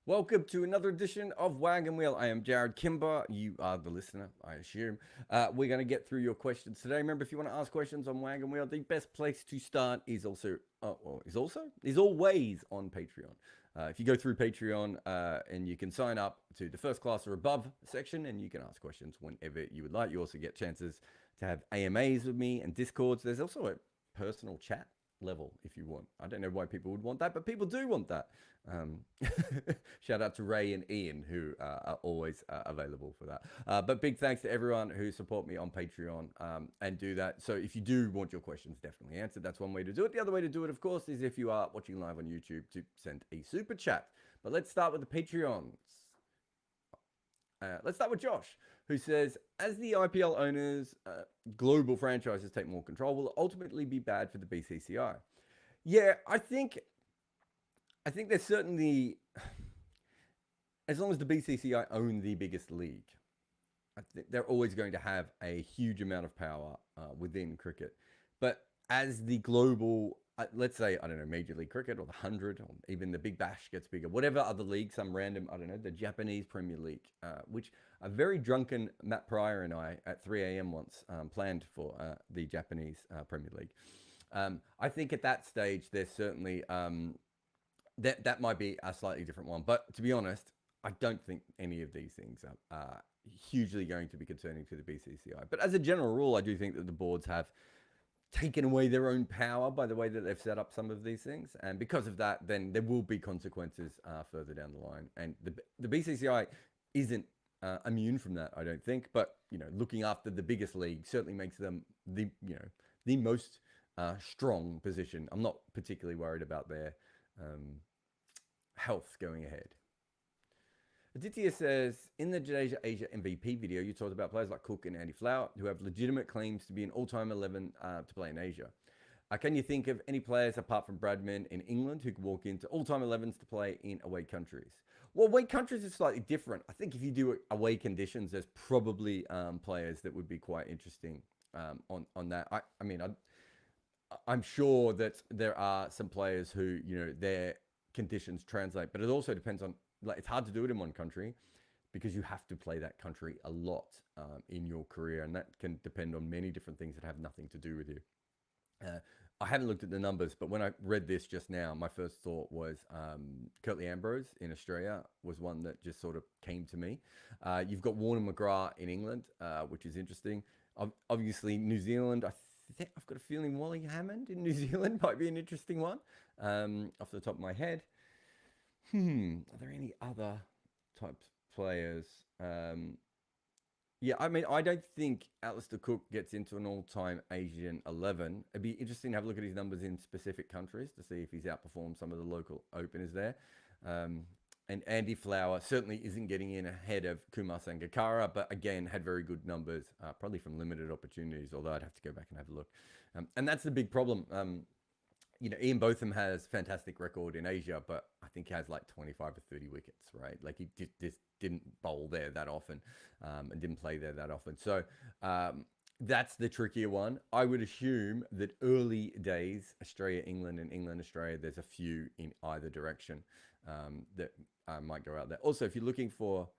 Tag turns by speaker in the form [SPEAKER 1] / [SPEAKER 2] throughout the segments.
[SPEAKER 1] Welcome to another edition of Wagon Wheel. I am Jarrod Kimber. You are the listener, I assume. We're going to get through your questions today. Remember, if you want to ask questions on Wagon Wheel, the best place to start is is always on Patreon. If you go through Patreon and you can sign up to the first class or above section, and you can ask questions whenever you would like. You also get chances to have AMAs with me and Discords. There's also a personal chat level if you want. I don't know why people would want that, but people do want that. Um, Shout out to Ray and Ian who are always available for that. But big thanks to everyone who support me on Patreon and do that. So if you do want your questions definitely answered, that's one way to do it. The other way to do it, of course, is if you are watching live on YouTube to send a super chat. But let's start with the Patreons. Let's start with Josh, who says, as the IPL owners, global franchises take more control, will it ultimately be bad for the BCCI? Yeah, I think there's certainly, as long as the BCCI own the biggest league, I think they're always going to have a huge amount of power within cricket. But as the global, let's say, I don't know, Major League Cricket or the 100 or even the Big Bash gets bigger, whatever other league, some random, I don't know, the Japanese Premier League, which a very drunken Matt Pryor and I at 3 a.m. once planned for the Japanese Premier League. I think at that stage, there's certainly that might be a slightly different one. But to be honest, I don't think any of these things are hugely going to be concerning to the BCCI. But as a general rule, I do think that the boards have taken away their own power by the way that they've set up some of these things. And because of that, then there will be consequences further down the line. And the BCCI isn't immune from that, I don't think. But, looking after the biggest league certainly makes them the most strong position. I'm not particularly worried about their health going ahead. Aditya says, in the Jadeja Asia MVP video, you talked about players like Cook and Andy Flower who have legitimate claims to be an all-time 11 to play in Asia. Can you think of any players apart from Bradman in England who could walk into all-time 11s to play in away countries? Well, away countries is slightly different. I think if you do away conditions, there's probably players that would be quite interesting on that. I'm sure that there are some players who, their conditions translate, but it also depends on, it's hard to do it in one country because you have to play that country a lot in your career, and that can depend on many different things that have nothing to do with you. I haven't looked at the numbers, but when I read this just now, my first thought was Curtly Ambrose in Australia was one that just sort of came to me. You've got Warner McGrath in England, which is interesting. Obviously, New Zealand, I've got a feeling Wally Hammond in New Zealand might be an interesting one off the top of my head. Are there any other types of players? I don't think Alistair Cook gets into an all-time Asian 11. It'd be interesting to have a look at his numbers in specific countries to see if he's outperformed some of the local openers there. And Andy Flower certainly isn't getting in ahead of Kumar Sangakkara, but again, had very good numbers, probably from limited opportunities, although I'd have to go back and have a look. And that's the big problem. Ian Botham has fantastic record in Asia, but I think he has like 25 or 30 wickets, right? Like he just didn't bowl there that often and didn't play there that often. So that's the trickier one. I would assume that early days, Australia, England, and England, Australia, there's a few in either direction that might go out there. Also, if you're looking for,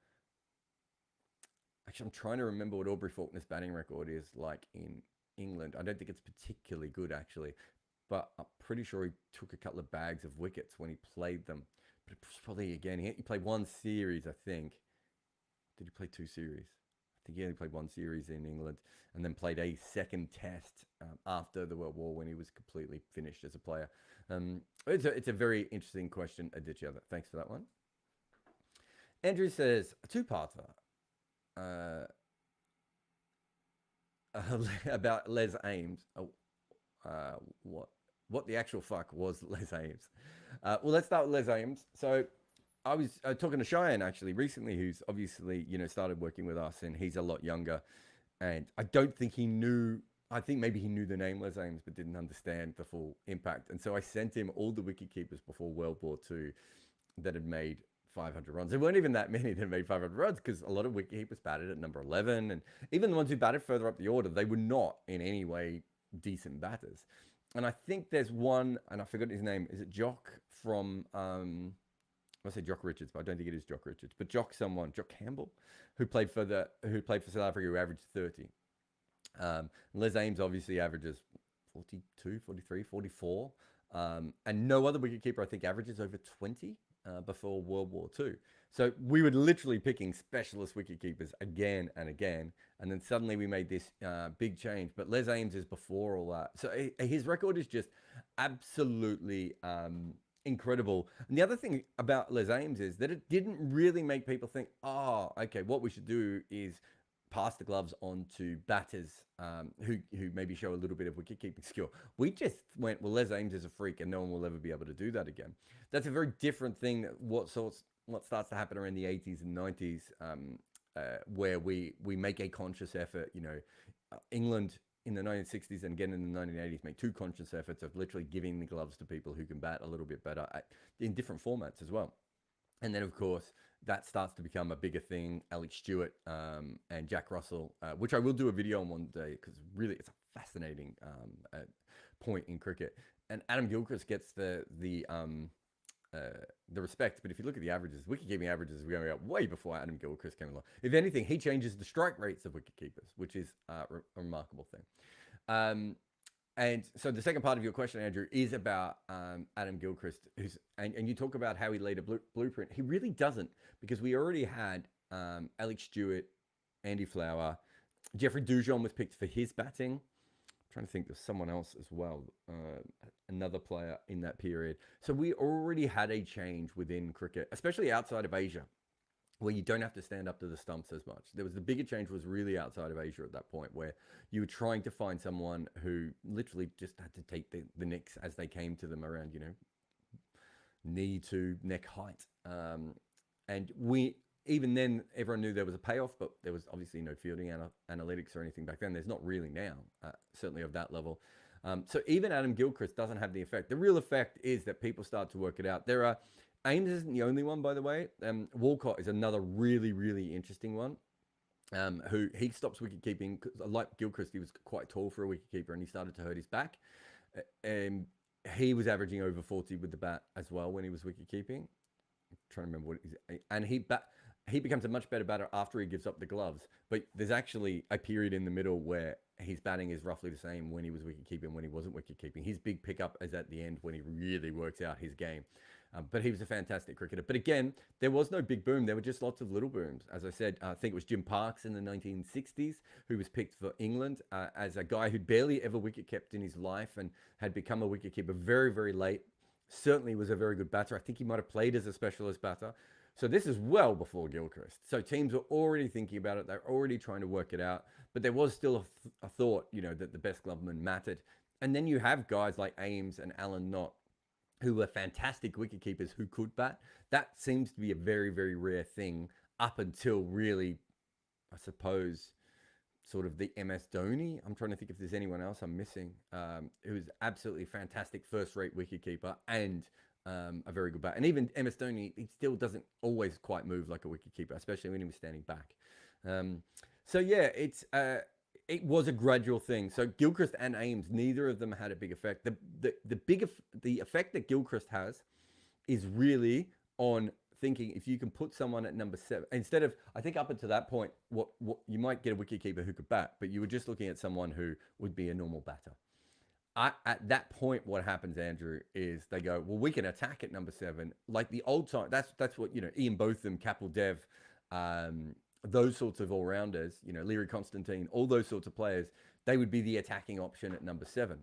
[SPEAKER 1] actually, I'm trying to remember what Aubrey Faulkner's batting record is like in England. I don't think it's particularly good, actually, but I'm pretty sure he took a couple of bags of wickets when he played them. But it was probably, again, he played one series, I think. Did he play two series? I think he only played one series in England and then played a second test after the World War when he was completely finished as a player. It's a very interesting question, Aditya. Thanks for that one. Andrew says, a two-parter about Les Ames. What the actual fuck was Les Ames? Well, let's start with Les Ames. So I was talking to Cheyenne actually recently, who's obviously, started working with us, and he's a lot younger. And I don't think he knew, I think maybe he knew the name Les Ames, but didn't understand the full impact. And so I sent him all the wicket keepers before World War II that had made 500 runs. There weren't even that many that made 500 runs because a lot of wicket keepers batted at number 11. And even the ones who batted further up the order, they were not in any way decent batters. And I think there's one, and I forgot his name. Is it Jock from I say Jock Richards, but I don't think it is Jock Richards. But Jock Campbell, who played for South Africa, who averaged 30. Les Ames obviously averages 42, 43, 44. And no other wicketkeeper, I think, averages over 20 before World War II. So we were literally picking specialist wicketkeepers again and again. And then suddenly we made this big change. But Les Ames is before all that. So his record is just absolutely incredible. And the other thing about Les Ames is that it didn't really make people think, oh, okay, what we should do is pass the gloves on to batters who maybe show a little bit of wicket keeping skill. We just went, well, Les Ames is a freak and no one will ever be able to do that again. That's a very different thing. What starts to happen around the 80s and 90s, where we make a conscious effort. England in the 1960s and again in the 1980s make two conscious efforts of literally giving the gloves to people who can bat a little bit better in different formats as well. And then, of course, that starts to become a bigger thing. Alex Stewart and Jack Russell, which I will do a video on one day because really it's a fascinating point in cricket. And Adam Gilchrist gets the respect, but if you look at the averages, wicket-keeping averages were going out way before Adam Gilchrist came along. If anything, he changes the strike rates of wicket-keepers, which is a remarkable thing. And so the second part of your question, Andrew, is about Adam Gilchrist, and you talk about how he laid a blueprint. He really doesn't, because we already had Alex Stewart, Andy Flower, Jeffrey Dujon was picked for his batting. I'm trying to think there's someone else as well, another player in that period. So we already had a change within cricket, especially outside of Asia, where you don't have to stand up to the stumps as much. The bigger change was really outside of Asia at that point, where you were trying to find someone who literally just had to take the nicks as they came to them around, knee to neck height. And even then, everyone knew there was a payoff, but there was obviously no fielding analytics or anything back then. There's not really now, certainly of that level. So even Adam Gilchrist doesn't have the effect. The real effect is that people start to work it out. Ames isn't the only one, by the way. Walcott is another really, really interesting one. Who he stops wicket keeping, like Gilchrist, he was quite tall for a wicket keeper and he started to hurt his back. And he was averaging over 40 with the bat as well when he was wicket keeping. I'm trying to remember and he becomes a much better batter after he gives up the gloves. But there's actually a period in the middle where his batting is roughly the same when he was wicket keeping and when he wasn't wicket keeping. His big pickup is at the end when he really works out his game. But he was a fantastic cricketer. But again, there was no big boom. There were just lots of little booms. As I said, I think it was Jim Parks in the 1960s who was picked for England as a guy who'd barely ever wicket kept in his life and had become a wicketkeeper very, very late. Certainly was a very good batter. I think he might have played as a specialist batter. So this is well before Gilchrist. So teams were already thinking about it. They're already trying to work it out. But there was still a thought, that the best gloveman mattered. And then you have guys like Ames and Alan Knott, who were fantastic wicketkeepers who could bat. That seems to be a very, very rare thing up until really, I suppose, sort of the MS Dhoni. I'm trying to think if there's anyone else I'm missing, who's absolutely fantastic first-rate wicketkeeper and a very good bat. And even MS Dhoni, he still doesn't always quite move like a wicketkeeper, especially when he was standing back. So yeah, it was a gradual thing. So Gilchrist and Ames, neither of them had a big effect. The effect that Gilchrist has is really on thinking if you can put someone at number 7 instead of, I think up until that point, what you might get a wicketkeeper who could bat, but you were just looking at someone who would be a normal batter. At that point, what happens, Andrew, is they go, well, we can attack at number 7, like the old time. That's what Ian Botham, Kapil Dev, those sorts of all-rounders, Leary Constantine, all those sorts of players, they would be the attacking option at number 7.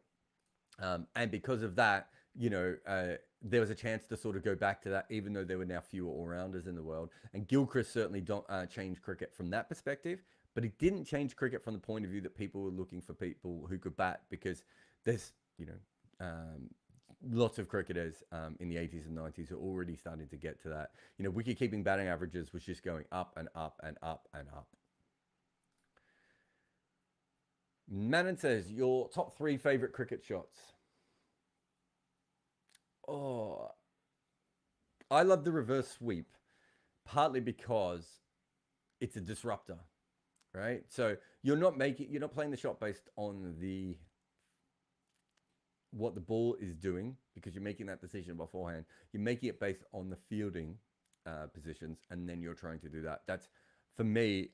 [SPEAKER 1] And because of that, there was a chance to sort of go back to that, even though there were now fewer all-rounders in the world. And Gilchrist certainly changed cricket from that perspective, but it didn't change cricket from the point of view that people were looking for people who could bat, because there's, lots of cricketers in the 80s and 90s are already starting to get to that. Wicket-keeping batting averages was just going up and up and up and up. Manon says, your top 3 favorite cricket shots. Oh, I love the reverse sweep, partly because it's a disruptor, right? So you're not playing the shot based on the what the ball is doing, because you're making that decision beforehand. You're making it based on the fielding positions, and then you're trying to do that. That's, for me,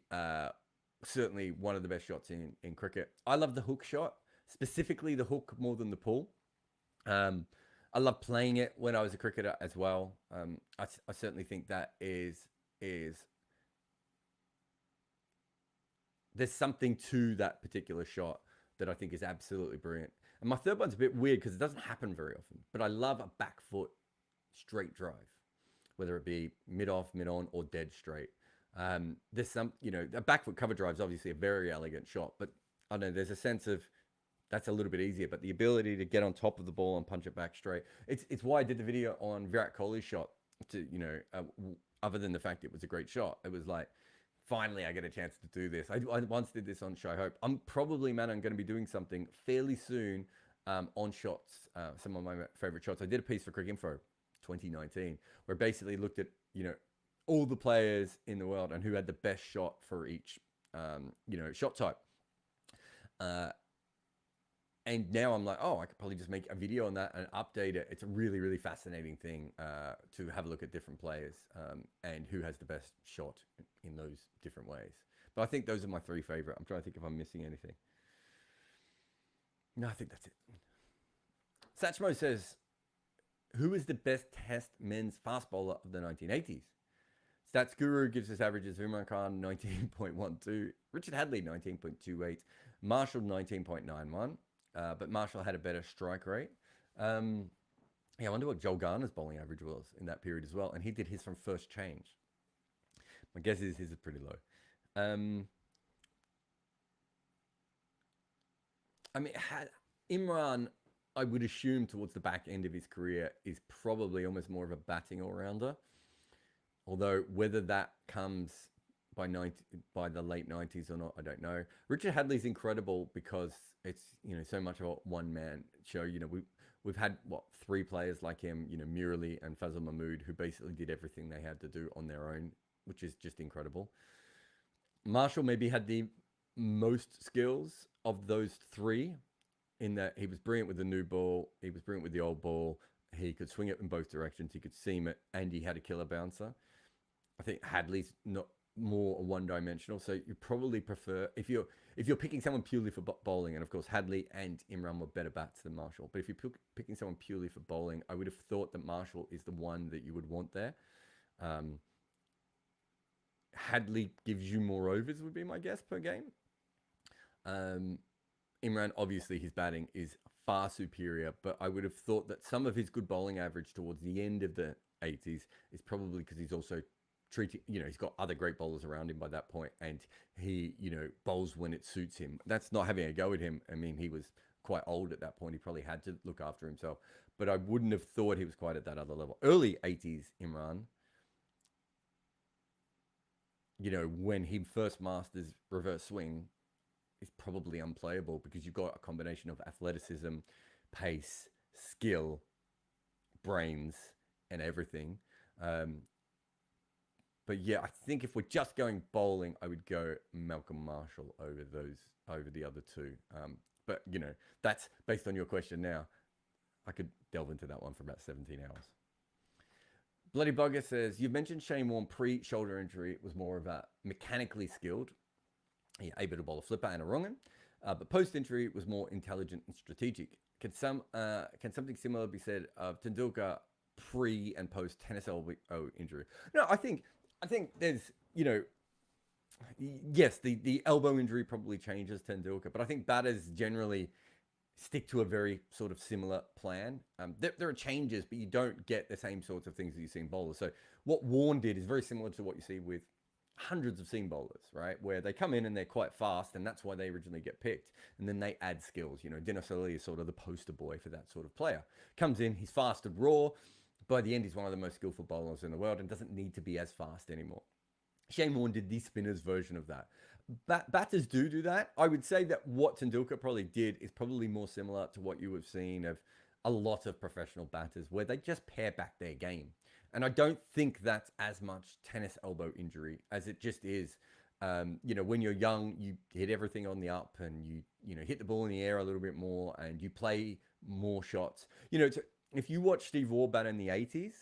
[SPEAKER 1] certainly one of the best shots in cricket. I love the hook shot, specifically the hook more than the pull. I love playing it when I was a cricketer as well. I certainly think that is there's something to that particular shot that I think is absolutely brilliant. And my third one's a bit weird because it doesn't happen very often, but I love a back foot straight drive, whether it be mid off, mid on, or dead straight. There's some, a back foot cover drive is obviously a very elegant shot, but I don't know, there's a sense of that's a little bit easier, but the ability to get on top of the ball and punch it back straight. It's why I did the video on Virat Kohli's shot to, other than the fact it was a great shot. It was like, finally, I get a chance to do this. I once did this on Show Hope. I'm probably, man, I'm going to be doing something fairly soon on shots, some of my favorite shots. I did a piece for Crick Info 2019 where I basically looked at, all the players in the world and who had the best shot for each, shot type. And now I'm like, oh, I could probably just make a video on that and update it. It's a really, really fascinating thing to have a look at different players and who has the best shot in those different ways. But I think those are my three favorite. I'm trying to think if I'm missing anything. No, I think that's it. Satchmo says, who is the best test men's fast bowler of the 1980s? Stats Guru gives us averages: Imran Khan 19.12, Richard Hadley 19.28, Marshall 19.91. But Marshall had a better strike rate. I wonder what Joel Garner's bowling average was in that period as well. And he did his from first change. My guess is his is pretty low. Imran, I would assume towards the back end of his career, is probably almost more of a batting all-rounder. Although whether that comes by the late 90s or not, I don't know. Richard Hadley's incredible because it's, so much of a one-man show. We've had, three players like him, Murali and Fazal Mahmood, who basically did everything they had to do on their own, which is just incredible. Marshall maybe had the most skills of those three, in that he was brilliant with the new ball, he was brilliant with the old ball, he could swing it in both directions, he could seam it, and he had a killer bouncer. I think Hadley's not more one-dimensional, so you probably prefer, if you're picking someone purely for bowling, and of course Hadley and Imran were better bats than Marshall, but if you're picking someone purely for bowling, I would have thought that Marshall is the one that you would want there. Hadley gives you more overs, would be my guess, per game. Imran, obviously his batting is far superior, but I would have thought that some of his good bowling average towards the end of the 80s is probably because he's also treating, he's got other great bowlers around him by that point, and he, bowls when it suits him. That's not having a go at him. I mean, he was quite old at that point. He probably had to look after himself, but I wouldn't have thought he was quite at that other level. Early 80s Imran, when he first masters reverse swing, is probably unplayable because you've got a combination of athleticism, pace, skill, brains, and everything. But yeah, I think if we're just going bowling, I would go Malcolm Marshall over the other two. But that's based on your question now. I could delve into that one for about 17 hours. Bloody Bugger says, you've mentioned Shane Warne pre-shoulder injury was more of a mechanically skilled, able to bowl a flipper and a wrong-un, but post-injury was more intelligent and strategic. Can something similar be said of Tendulkar pre and post tennis elbow injury? No, I think there's, yes, the elbow injury probably changes Tendulkar, but I think batters generally stick to a very sort of similar plan. There are changes, but you don't get the same sorts of things that you see in bowlers. So what Warne did is very similar to what you see with hundreds of seam bowlers, right? Where they come in and they're quite fast, and that's why they originally get picked. And then they add skills. Dino Solly is sort of the poster boy for that sort of player. Comes in, he's fast and raw. By the end, he's one of the most skillful bowlers in the world and doesn't need to be as fast anymore. Shane Warne did the spinners version of that. Batters do that. I would say that what Tendulkar probably did is probably more similar to what you have seen of a lot of professional batters, where they just pare back their game. And I don't think that's as much tennis elbow injury as it just is When you're young, you hit everything on the up, and you hit the ball in the air a little bit more, and you play more shots. If you watch Steve Waugh bat in the 80s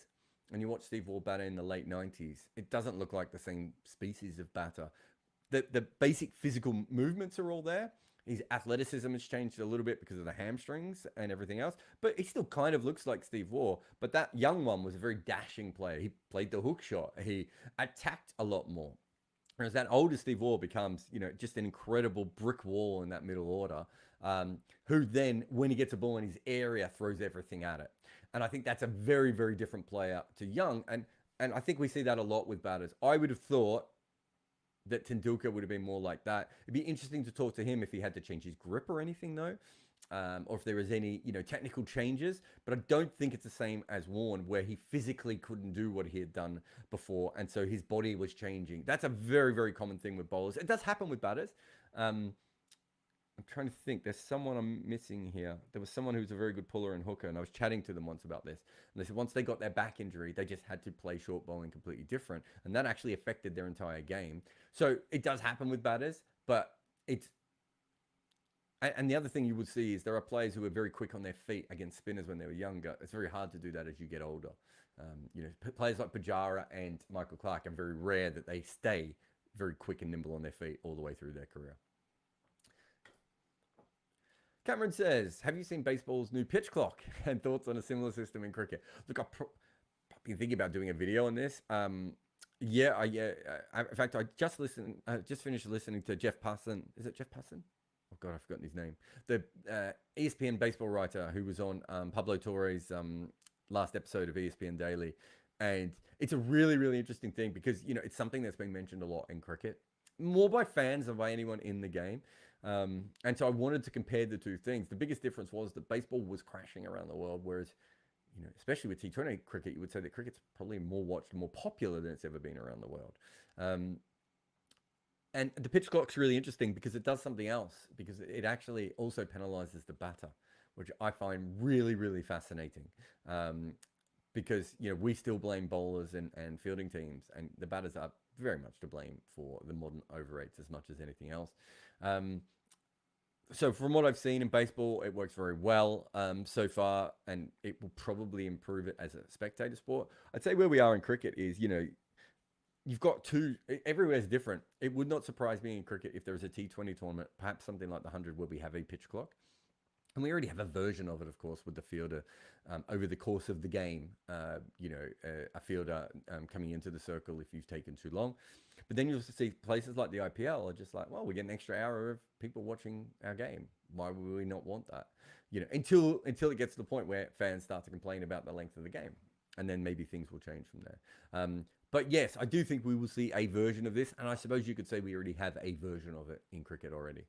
[SPEAKER 1] and you watch Steve Waugh bat in the late 90s, it doesn't look like the same species of batter. The basic physical movements are all there. His athleticism has changed a little bit because of the hamstrings and everything else, but he still kind of looks like Steve Waugh. But that young one was a very dashing player. He played the hook shot. He attacked a lot more. Whereas that older Steve Waugh becomes, just an incredible brick wall in that middle order, who then, when he gets a ball in his area, throws everything at it. And I think that's a very, very different player to Young. And I think we see that a lot with batters. I would have thought that Tendulkar would have been more like that. It'd be interesting to talk to him if he had to change his grip or anything, though. Or if there was any, technical changes. But I don't think it's the same as Warren, where he physically couldn't do what he had done before, and so his body was changing. That's a very, very common thing with bowlers. It does happen with batters. I'm trying to think. There's someone I'm missing here. There was someone who was a very good puller and hooker, and I was chatting to them once about this. And they said once they got their back injury, they just had to play short bowling completely different, and that actually affected their entire game. So it does happen with batters, but it's... And the other thing you would see is there are players who are very quick on their feet against spinners when they were younger. It's very hard to do that as you get older. Players like Pujara and Michael Clark are very rare that they stay very quick and nimble on their feet all the way through their career. Cameron says, have you seen baseball's new pitch clock and thoughts on a similar system in cricket? Look, I've been thinking about doing a video on this. In fact, I just finished listening to Jeff Passan. Is it Jeff Passan? Oh God, I've forgotten his name. The ESPN baseball writer who was on Pablo Torre's last episode of ESPN Daily. And it's a really, really interesting thing because, it's something that's been mentioned a lot in cricket, more by fans than by anyone in the game. And so I wanted to compare the two things. The biggest difference was that baseball was crashing around the world, whereas, especially with T20 cricket, you would say that cricket's probably more watched and more popular than it's ever been around the world. And the pitch clock's really interesting because it does something else, because it actually also penalizes the batter, which I find really, really fascinating. Because, we still blame bowlers and fielding teams, and the batters are very much to blame for the modern over rates as much as anything else. So from what I've seen in baseball, it works very well so far, and it will probably improve it as a spectator sport. I'd say where we are in cricket is, you've got two, everywhere's different. It would not surprise me in cricket if there was a T20 tournament, perhaps something like the 100 where we have a pitch clock. And we already have a version of it, of course, with the fielder over the course of the game, a fielder coming into the circle if you've taken too long. But then you'll see places like the IPL are just like, well, we get an extra hour of people watching our game. Why would we not want that? Until it gets to the point where fans start to complain about the length of the game. And then maybe things will change from there. But yes, I do think we will see a version of this. And I suppose you could say we already have a version of it in cricket already.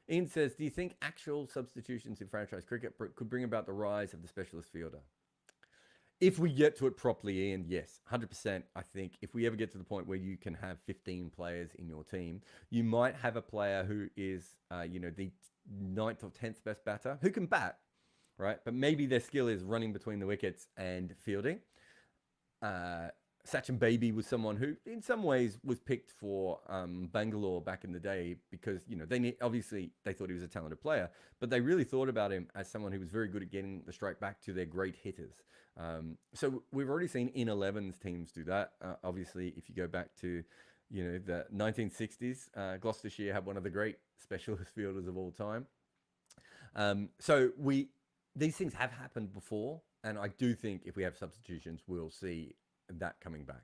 [SPEAKER 1] Ian says, do you think actual substitutions in franchise cricket could bring about the rise of the specialist fielder? If we get to it properly, Ian, yes, 100%. I think if we ever get to the point where you can have 15 players in your team, you might have a player who is, the 9th or 10th best batter who can bat, right? But maybe their skill is running between the wickets and fielding. Sachin Baby was someone who, in some ways, was picked for Bangalore back in the day because, obviously they thought he was a talented player, but they really thought about him as someone who was very good at getting the strike back to their great hitters. So we've already seen in 11s teams do that. Obviously, if you go back to, the 1960s, Gloucestershire had one of the great specialist fielders of all time. So these things have happened before, and I do think if we have substitutions, we'll see that coming back.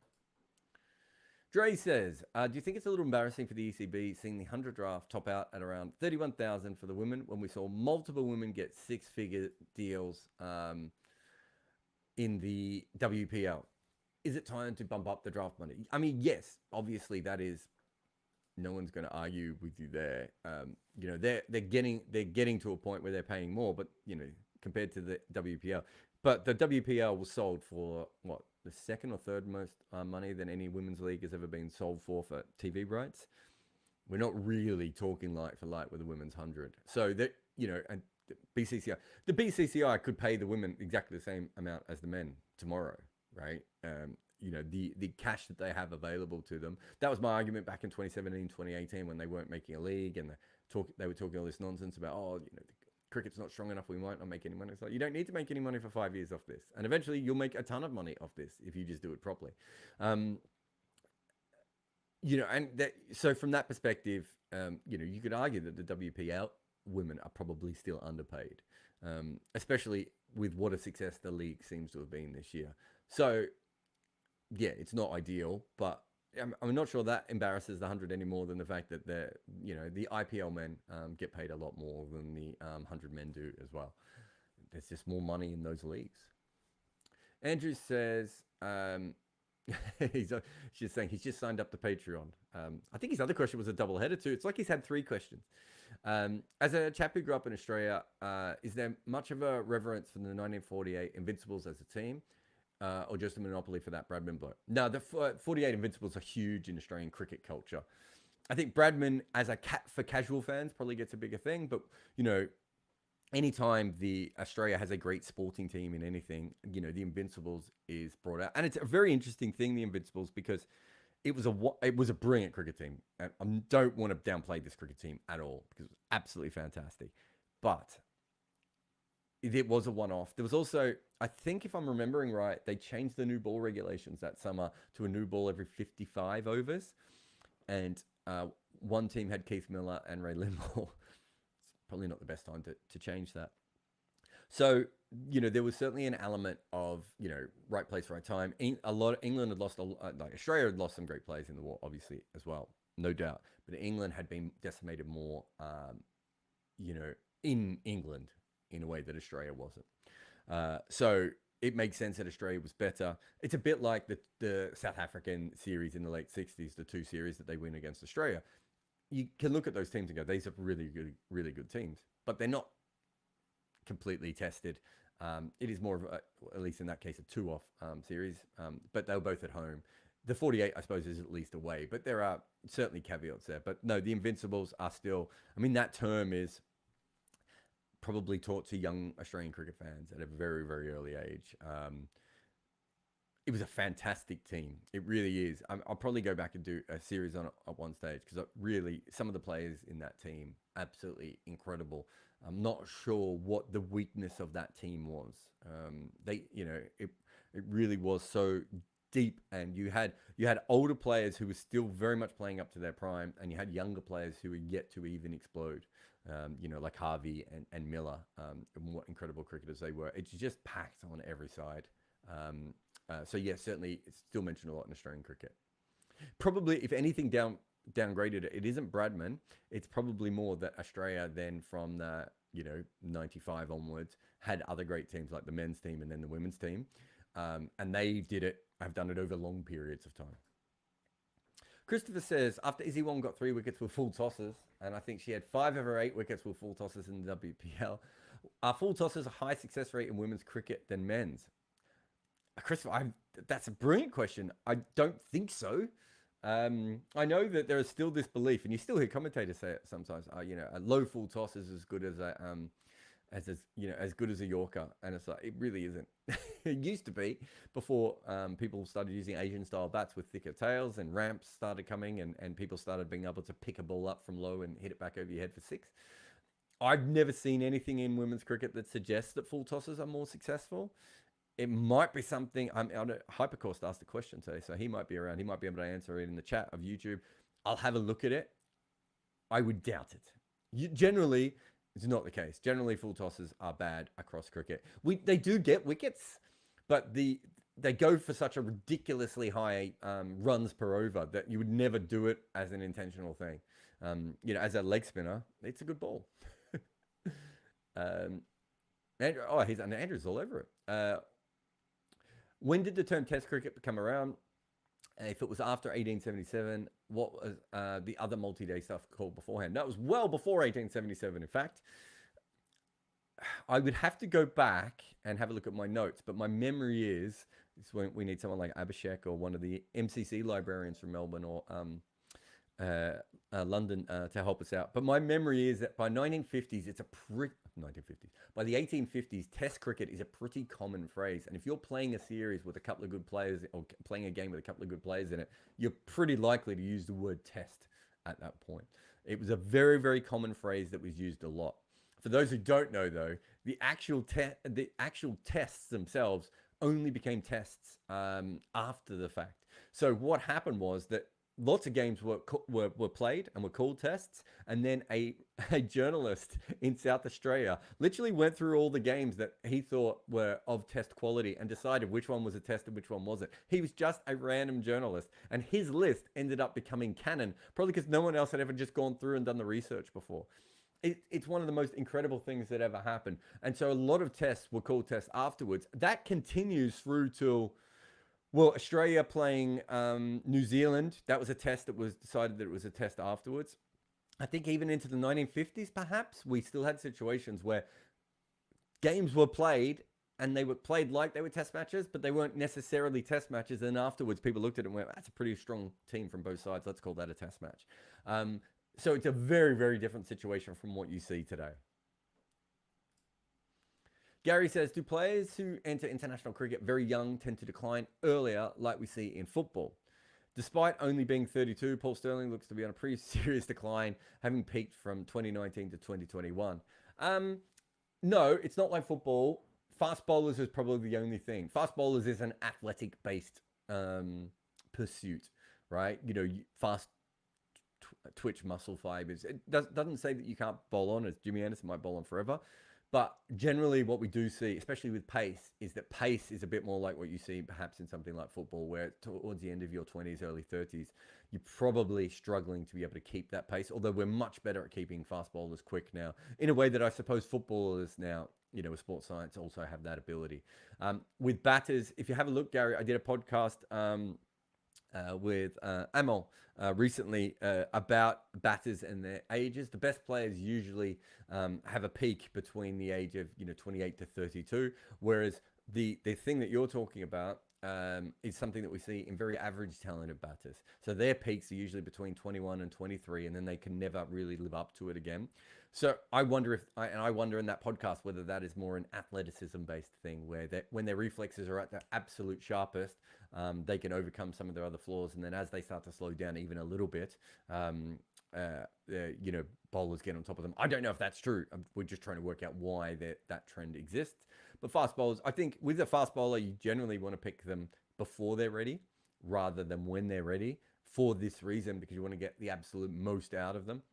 [SPEAKER 1] Dre says, do you think it's a little embarrassing for the ECB seeing the 100 draft top out at around 31,000 for the women when we saw multiple women get six-figure deals in the WPL? Is it time to bump up the draft money? I mean, yes, obviously that is. No one's going to argue with you there. They're getting to a point where they're paying more, but compared to the WPL. But the WPL was sold for what, the second or third most money than any women's league has ever been sold for TV rights. We're not really talking like for like with the women's 100. So that and the BCCI could pay the women exactly the same amount as the men tomorrow, right? the cash that they have available to them. That was my argument back in 2017, 2018 when they weren't making a league and they were talking all this nonsense about, cricket's not strong enough, we might not make any money. It's like, you don't need to make any money for 5 years off this, and eventually you'll make a ton of money off this if you just do it properly. So from that perspective, you could argue that the WPL women are probably still underpaid, especially with what a success the league seems to have been this year. So yeah, it's not ideal, but I'm not sure that embarrasses the 100 any more than the fact that the IPL men get paid a lot more than the 100 men do as well. There's just more money in those leagues. Andrew says, she's saying he's just signed up to Patreon. I think his other question was a double header too. It's like he's had 3 questions. As a chap who grew up in Australia, is there much of a reverence for the 1948 Invincibles as a team? Or just a monopoly for that Bradman bloke? No, the 48 Invincibles are huge in Australian cricket culture. I think Bradman, as for casual fans, probably gets a bigger thing. But, anytime the Australia has a great sporting team in anything, the Invincibles is brought out. And it's a very interesting thing, the Invincibles, because it was a brilliant cricket team. And I don't want to downplay this cricket team at all, because it was absolutely fantastic. But it was a one-off. There was also, I think if I'm remembering right, they changed the new ball regulations that summer to a new ball every 55 overs. And one team had Keith Miller and Ray Lindwall. It's probably not the best time to change that. So, there was certainly an element of, right place, right time. England had lost, Australia had lost some great players in the war, obviously, as well, no doubt. But England had been decimated more, in England, in a way that Australia wasn't. So it makes sense that Australia was better. It's a bit like the South African series in the late 60s, the 2 series that they win against Australia. You can look at those teams and go, these are really good teams, but they're not completely tested. It is more of at least in that case, a 2-off series, but they were both at home. The 48, I suppose, is at least away, but there are certainly caveats there. But no, the Invincibles are still, that term is probably taught to young Australian cricket fans at a very, very early age. It was a fantastic team. It really is. I'll probably go back and do a series on it at one stage, because really, some of the players in that team, absolutely incredible. I'm not sure what the weakness of that team was. It really was so deep, and you had older players who were still very much playing up to their prime, and you had younger players who were yet to even explode. Like Harvey and Miller, and what incredible cricketers they were. It's just packed on every side. So yeah, certainly it's still mentioned a lot in Australian cricket. Probably, if anything, downgraded it isn't Bradman. It's probably more that Australia then from the 95 onwards had other great teams like the men's team and then the women's team, and they have done it over long periods of time. Christopher says, after Izzy Wong got 3 wickets with full tosses, and I think she had 5 of her 8 wickets with full tosses in the WPL, are full tosses a high success rate in women's cricket than men's? Christopher, that's a brilliant question. I don't think so. I know that there is still this belief, and you still hear commentators say it sometimes, a low full toss is as good as as good as a Yorker, and it's like, it really isn't. It used to be before people started using Asian style bats with thicker tails, and ramps started coming, and people started being able to pick a ball up from low and hit it back over your head for 6. I've never seen anything in women's cricket that suggests that full tosses are more successful. It might be something. Hypercourse asked the question today, so he might be around. He might be able to answer it in the chat of YouTube. I'll have a look at it. I would doubt it. Generally, it's not the case. Generally, full tosses are bad across cricket. They do get wickets, but they go for such a ridiculously high runs per over that you would never do it as an intentional thing. As a leg spinner, it's a good ball. Andrew's all over it. When did the term Test cricket come around? If it was after 1877, what was the other multi-day stuff called beforehand? That was well before 1877, in fact. I would have to go back and have a look at my notes, but my memory is when we need someone like Abhishek or one of the MCC librarians from Melbourne or London to help us out. But my memory is that by 1950s, it's 1950s. By the 1850s, test cricket is a pretty common phrase. And if you're playing a series with a couple of good players or playing a game with a couple of good players in it, you're pretty likely to use the word test at that point. It was a very, very common phrase that was used a lot. For those who don't know, though, the actual tests themselves only became tests after the fact. So what happened was that lots of games were played and were called tests, and then a journalist in South Australia literally went through all the games that he thought were of test quality and decided which one was a test and which one wasn't. He was just a random journalist, and his list ended up becoming canon, probably because no one else had ever just gone through and done the research before. It's one of the most incredible things that ever happened. And so a lot of tests were called tests afterwards. That continues through till, well, Australia playing New Zealand. That was a test that was decided that it was a test afterwards. I think even into the 1950s, perhaps, we still had situations where games were played and they were played like they were test matches, but they weren't necessarily test matches. And afterwards, people looked at it and went, that's a pretty strong team from both sides. Let's call that a test match. So it's a very, very different situation from what you see today. Gary says, do players who enter international cricket very young tend to decline earlier like we see in football? Despite only being 32, Paul Sterling looks to be on a pretty serious decline, having peaked from 2019 to 2021. No, it's not like football. Fast bowlers is probably the only thing. Fast bowlers is an athletic-based pursuit, right? You know, fast twitch muscle fibers. It doesn't say that you can't bowl on, as Jimmy Anderson might bowl on forever. But generally what we do see, especially with pace, is that pace is a bit more like what you see perhaps in something like football, where towards the end of your 20s, early 30s, you're probably struggling to be able to keep that pace, although we're much better at keeping fast bowlers quick now, in a way that I suppose footballers now, you know, with sports science also have that ability. With batters, if you have a look, Gary, I did a podcast with Ames recently about batters and their ages. The best players usually have a peak between the age of 28 to 32, whereas the thing that you're talking about is something that we see in very average talented batters. So their peaks are usually between 21 and 23, and then they can never really live up to it again. So I wonder I wonder in that podcast whether that is more an athleticism based thing, where when their reflexes are at their absolute sharpest, they can overcome some of their other flaws, and then as they start to slow down even a little bit, bowlers get on top of them. I don't know if that's true. We're just trying to work out why that trend exists. But fast bowlers, I think with a fast bowler, you generally want to pick them before they're ready rather than when they're ready, for this reason, because you want to get the absolute most out of them.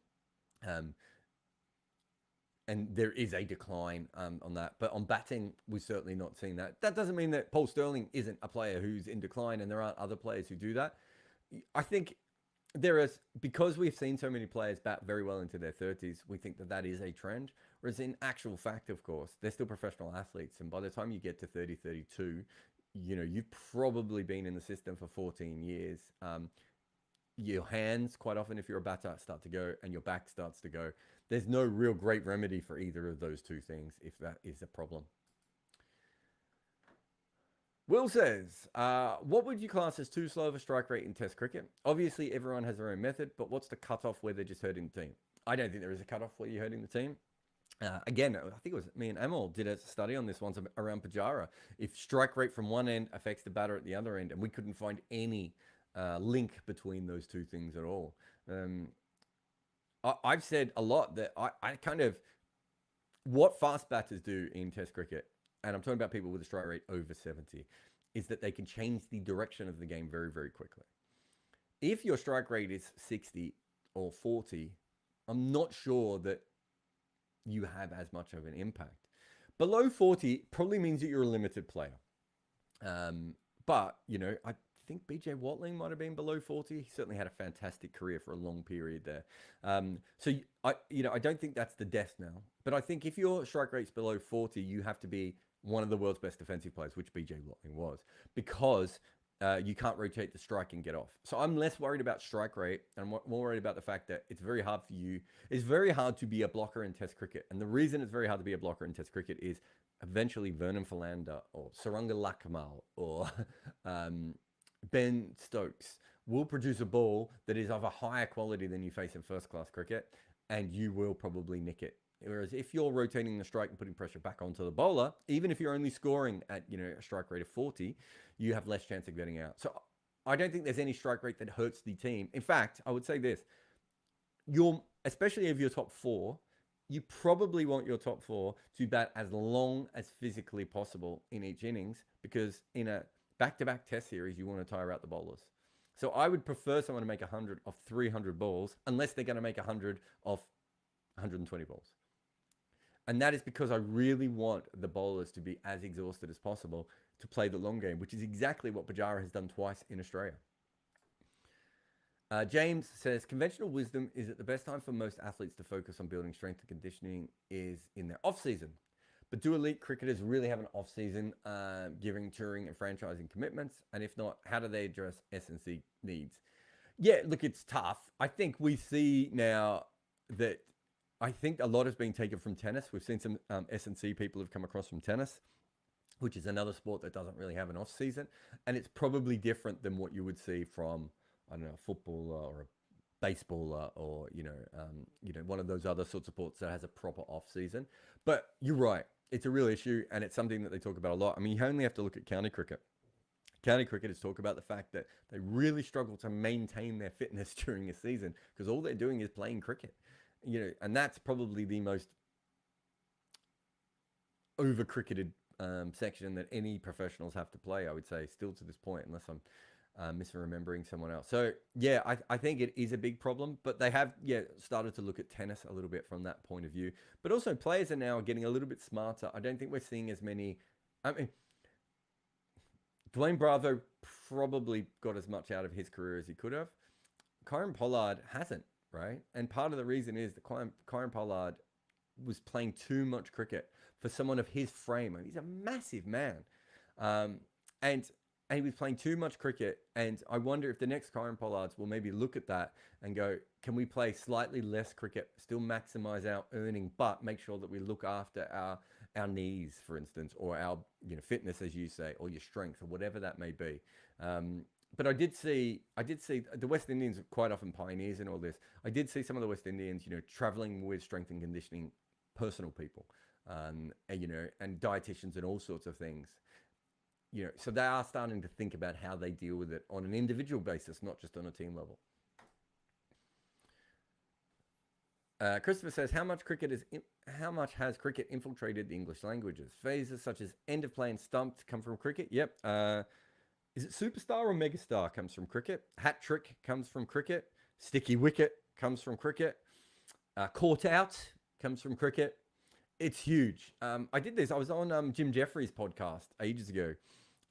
[SPEAKER 1] And there is a decline on that. But on batting, we're certainly not seeing that. That doesn't mean that Paul Sterling isn't a player who's in decline, and there aren't other players who do that. I think there is, because we've seen so many players bat very well into their 30s, we think that is a trend. Whereas in actual fact, of course, they're still professional athletes. And by the time you get to 30, 32, you've probably been in the system for 14 years. Your hands, quite often, if you're a batter, start to go, and your back starts to go. There's no real great remedy for either of those two things if that is a problem. Will says, what would you class as too slow of a strike rate in Test cricket? Obviously, everyone has their own method, but what's the cutoff where they're just hurting the team? I don't think there is a cutoff where you're hurting the team. Again, I think it was me and Amal did a study on this once around Pajara. If strike rate from one end affects the batter at the other end, and we couldn't find any link between those two things at all. I've said a lot that I kind of, what fast batters do in Test cricket, and I'm talking about people with a strike rate over 70, is that they can change the direction of the game very, very quickly. If your strike rate is 60 or 40, I'm not sure that you have as much of an impact. Below 40 probably means that you're a limited player. But, I think BJ Watling might have been below 40. He certainly had a fantastic career for a long period there. So I don't think that's the death now. But I think if your strike rate's below 40, you have to be one of the world's best defensive players, which BJ Watling was, because you can't rotate the strike and get off. So I'm less worried about strike rate, and I'm more worried about the fact that it's very hard for you. It's very hard to be a blocker in Test cricket. And the reason it's very hard to be a blocker in Test cricket is eventually Vernon Philander or Saranga Lakmal or Ben Stokes will produce a ball that is of a higher quality than you face in first-class cricket, and you will probably nick it Whereas if you're rotating the strike and putting pressure back onto the bowler, even if you're only scoring at, a strike rate of 40, you have less chance of getting out. So I don't think there's any strike rate that hurts the team. In fact, I would say this, especially if you're top four, you probably want your top four to bat as long as physically possible in each innings, because in a back-to-back test series, you want to tire out the bowlers. So I would prefer someone to make 100 of 300 balls, unless they're going to make 100 of 120 balls. And that is because I really want the bowlers to be as exhausted as possible to play the long game, which is exactly what Pujara has done twice in Australia. James says, conventional wisdom is that the best time for most athletes to focus on building strength and conditioning is in their off-season. But do elite cricketers really have an off-season, giving touring and franchising commitments? And if not, how do they address S&C needs? Yeah, look, it's tough. I think we see now that I think a lot has been taken from tennis. We've seen some S&C people have come across from tennis, which is another sport that doesn't really have an off-season. And it's probably different than what you would see from, I don't know, a footballer or a baseballer or, one of those other sorts of sports that has a proper off-season. But you're right. It's a real issue, and it's something that they talk about a lot. I mean, you only have to look at county cricket. County cricketers talk about the fact that they really struggle to maintain their fitness during a season because all they're doing is playing cricket. And that's probably the most over-cricketed section that any professionals have to play, I would say, still to this point, unless I'm misremembering someone else. So, yeah, I think it is a big problem, but they have, started to look at tennis a little bit from that point of view. But also players are now getting a little bit smarter. I don't think we're seeing as many... I mean, Dwayne Bravo probably got as much out of his career as he could have. Kieran Pollard hasn't. Right. And part of the reason is that Kieran Pollard was playing too much cricket for someone of his frame. I mean, he's a massive man. And he was playing too much cricket. And I wonder if the next Kieran Pollards will maybe look at that and go, can we play slightly less cricket, still maximize our earning, but make sure that we look after our knees, for instance, or our fitness, as you say, or your strength, or whatever that may be. But I did see the West Indians are quite often pioneers in all this. I did see some of the West Indians, traveling with strength and conditioning personal people, and dietitians and all sorts of things. So they are starting to think about how they deal with it on an individual basis, not just on a team level. Christopher says, how much has cricket infiltrated the English languages? Phrases such as end of play and stumped come from cricket. Yep. Is it superstar or megastar comes from cricket? Hat trick comes from cricket. Sticky wicket comes from cricket. Caught out comes from cricket. It's huge. I did this. I was on Jim Jeffries' podcast ages ago,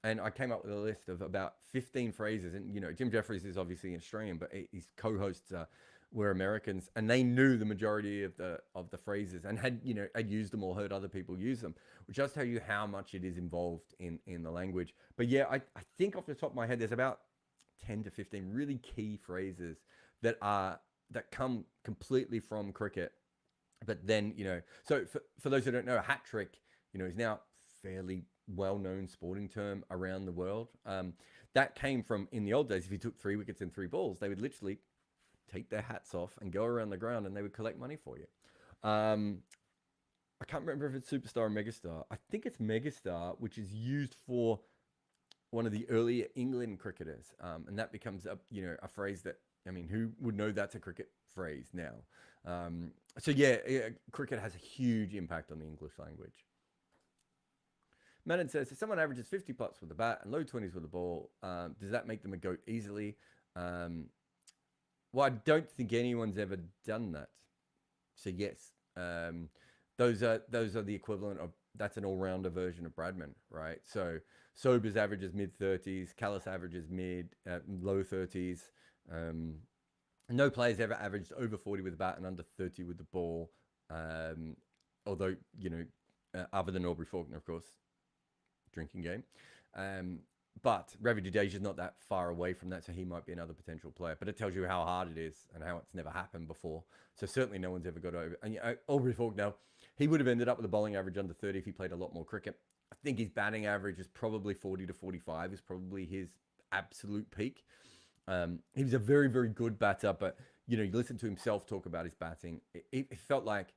[SPEAKER 1] and I came up with a list of about 15 phrases. And, Jim Jeffries is obviously Australian, but his co-hosts were Americans, and they knew the majority of the phrases and had used them or heard other people use them, which does tell you how much it is involved in the language. But yeah, I think off the top of my head, there's about 10 to 15 really key phrases that come completely from cricket. But then, so for those who don't know, a hat trick, is now fairly well-known sporting term around the world. That came from, in the old days, if you took 3 wickets and 3 balls, they would literally take their hats off and go around the ground and they would collect money for you. I can't remember if it's superstar or megastar. I think it's megastar, which is used for one of the earlier England cricketers. And that becomes a phrase that, who would know that's a cricket phrase now? So cricket has a huge impact on the English language. Manon says, if someone averages 50 putts with the bat and low 20s with the ball, does that make them a GOAT easily? Well, I don't think anyone's ever done that. So yes, those are the equivalent of, that's an all-rounder version of Bradman, right? So Sober's averages mid-30s, Callis averages low 30s. No player's ever averaged over 40 with the bat and under 30 with the ball. Although, other than Aubrey Faulkner, of course, drinking game. But Ravi Jadeja's not that far away from that, so he might be another potential player. But it tells you how hard it is and how it's never happened before. So certainly no one's ever got over. And Aubrey Faulkner, he would have ended up with a bowling average under 30 if he played a lot more cricket. I think his batting average is probably 40 to 45 is probably his absolute peak. He was a very, very good batter, but, you listen to himself talk about his batting. It felt like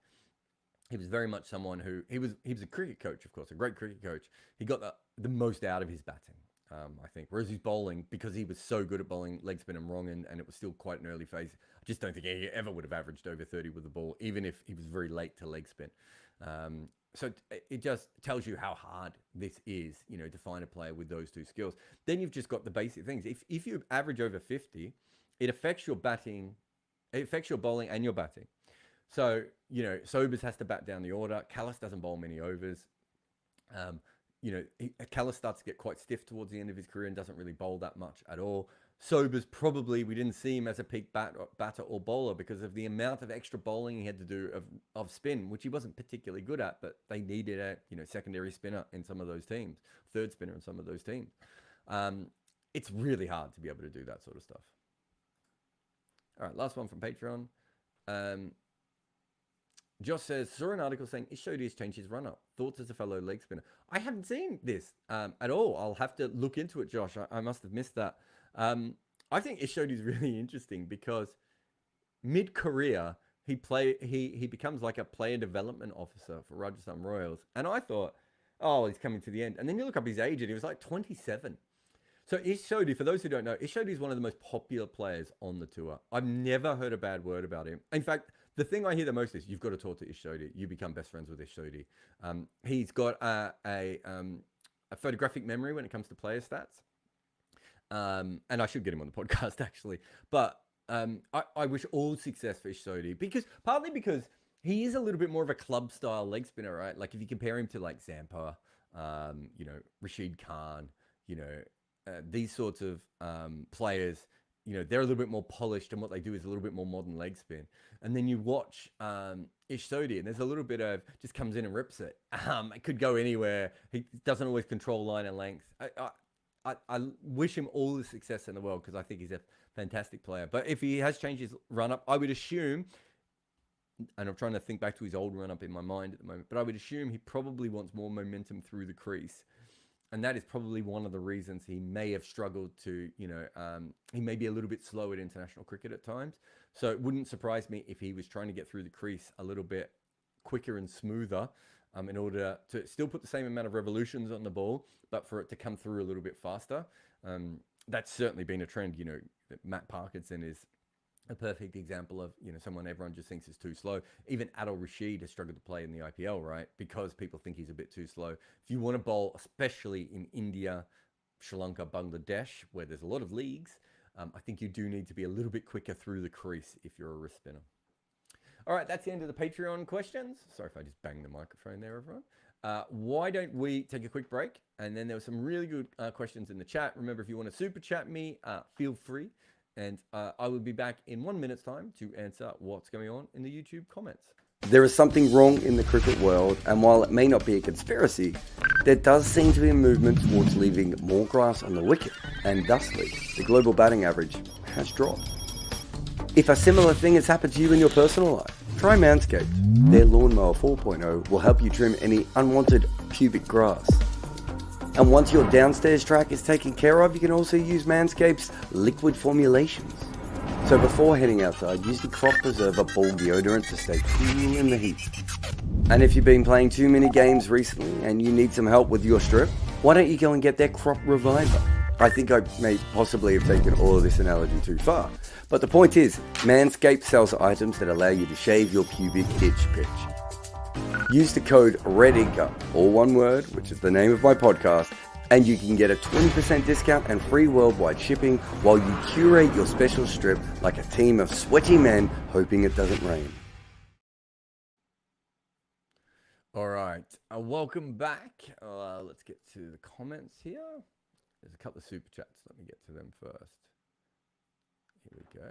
[SPEAKER 1] he was very much someone who he was a cricket coach, of course, a great cricket coach. He got the most out of his batting, I think. Whereas his bowling, because he was so good at bowling leg spin and wrong, and it was still quite an early phase, I just don't think he ever would have averaged over 30 with the ball, even if he was very late to leg spin. So it just tells you how hard this is, you know, to find a player with those two skills. Then you've just got the basic things. If you average over 50, it affects your batting, it affects your bowling and your batting. So, you know, Sobers has to bat down the order. Callis doesn't bowl many overs. You know, Callis starts to get quite stiff towards the end of his career and doesn't really bowl that much at all. Sobers, probably, we didn't see him as a peak batter or bowler because of the amount of extra bowling he had to do of spin, which he wasn't particularly good at, but they needed a, you know, secondary spinner in some of those teams, third spinner in some of those teams. It's really hard to be able to do that sort of stuff. All right, last one from Patreon. Josh says, saw an article saying Ishodi has changed his run-up. Thoughts as a fellow leg spinner? I haven't seen this at all. I'll have to look into it, Josh. I must have missed that. I think Ishodi is really interesting because mid-career, he becomes like a player development officer for Rajasthan Royals. And I thought, oh, he's coming to the end. And then you look up his age and he was like 27. So Ishodi, for those who don't know, Ishodi is one of the most popular players on the tour. I've never heard a bad word about him. In fact, the thing I hear the most is you've got to talk to Ishodi. You become best friends with Ishodi. He's got a photographic memory when it comes to player stats. And I should get him on the podcast, actually. But I wish all success for Ishodi, partly because he is a little bit more of a club-style leg spinner, right? Like if you compare him to like Zampa, you know, Rashid Khan, you know, these sorts of players, you know, they're a little bit more polished, and what they do is a little bit more modern leg spin. And then you watch Ishodi, and there's a little bit of just comes in and rips it. It could go anywhere. He doesn't always control line and length. I wish him all the success in the world because I think he's a fantastic player. But if he has changed his run-up, I would assume, and I'm trying to think back to his old run-up in my mind at the moment, but I would assume he probably wants more momentum through the crease. And that is probably one of the reasons he may have struggled to, you know, he may be a little bit slow at international cricket at times. So it wouldn't surprise me if he was trying to get through the crease a little bit quicker and smoother in order to still put the same amount of revolutions on the ball, but for it to come through a little bit faster. That's certainly been a trend. You know, Matt Parkinson is a perfect example of, you know, someone everyone just thinks is too slow. Even Adil Rashid has struggled to play in the IPL, right? Because people think he's a bit too slow. If you want to bowl, especially in India, Sri Lanka, Bangladesh, where there's a lot of leagues, I think you do need to be a little bit quicker through the crease if you're a wrist spinner. All right, that's the end of the Patreon questions. Sorry if I just banged the microphone there, everyone. Why don't we take a quick break? And then there were some really good questions in the chat. Remember, if you want to super chat me, feel free. And I will be back in 1 minute's time to answer what's going on in the YouTube comments.
[SPEAKER 2] There is something wrong in the cricket world, and while it may not be a conspiracy, there does seem to be a movement towards leaving more grass on the wicket, and thusly, the global batting average has dropped. If a similar thing has happened to you in your personal life, try Manscaped. Their Lawnmower 4.0 will help you trim any unwanted pubic grass. And once your downstairs track is taken care of, you can also use Manscaped's liquid formulations. So before heading outside, use the Crop Preserver ball deodorant to stay cool in the heat. And if you've been playing too many games recently and you need some help with your strip, why don't you go and get their Crop Reviver? I think I may possibly have taken all of this analogy too far. But the point is, Manscaped sells items that allow you to shave your pubic itch pitch. Use the code REDIGGER, all one word, which is the name of my podcast, and you can get a 20% discount and free worldwide shipping while you curate your special strip like a team of sweaty men hoping it doesn't rain.
[SPEAKER 1] All right, welcome back. Let's get to the comments here. There's a couple of super chats. Let me get to them first. Here we go.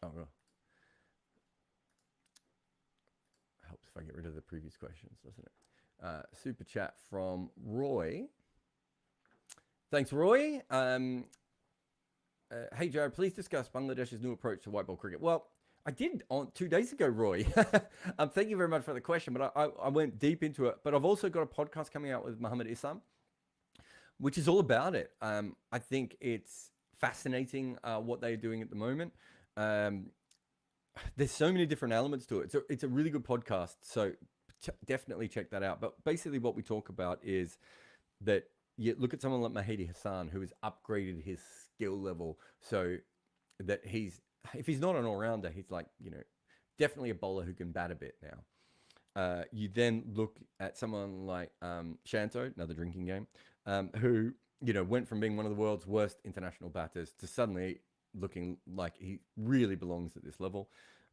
[SPEAKER 1] Oh, well. Helps if I get rid of the previous questions, doesn't it? Super chat from Roy. Thanks, Roy. Hey, Jarrod, please discuss Bangladesh's new approach to white ball cricket. Well, I did on 2 days ago, Roy. Thank you very much for the question, but I went deep into it. But I've also got a podcast coming out with Muhammad Isam, which is all about it. I think it's fascinating what they're doing at the moment. there's so many different elements to it. So it's a really good podcast. So definitely check that out. But basically, what we talk about is that you look at someone like Mahdi Hassan, who has upgraded his skill level so that if he's not an all-rounder, he's like, definitely a bowler who can bat a bit now. You then look at someone like Shanto, another drinking game, who, went from being one of the world's worst international batters to suddenly looking like he really belongs at this level.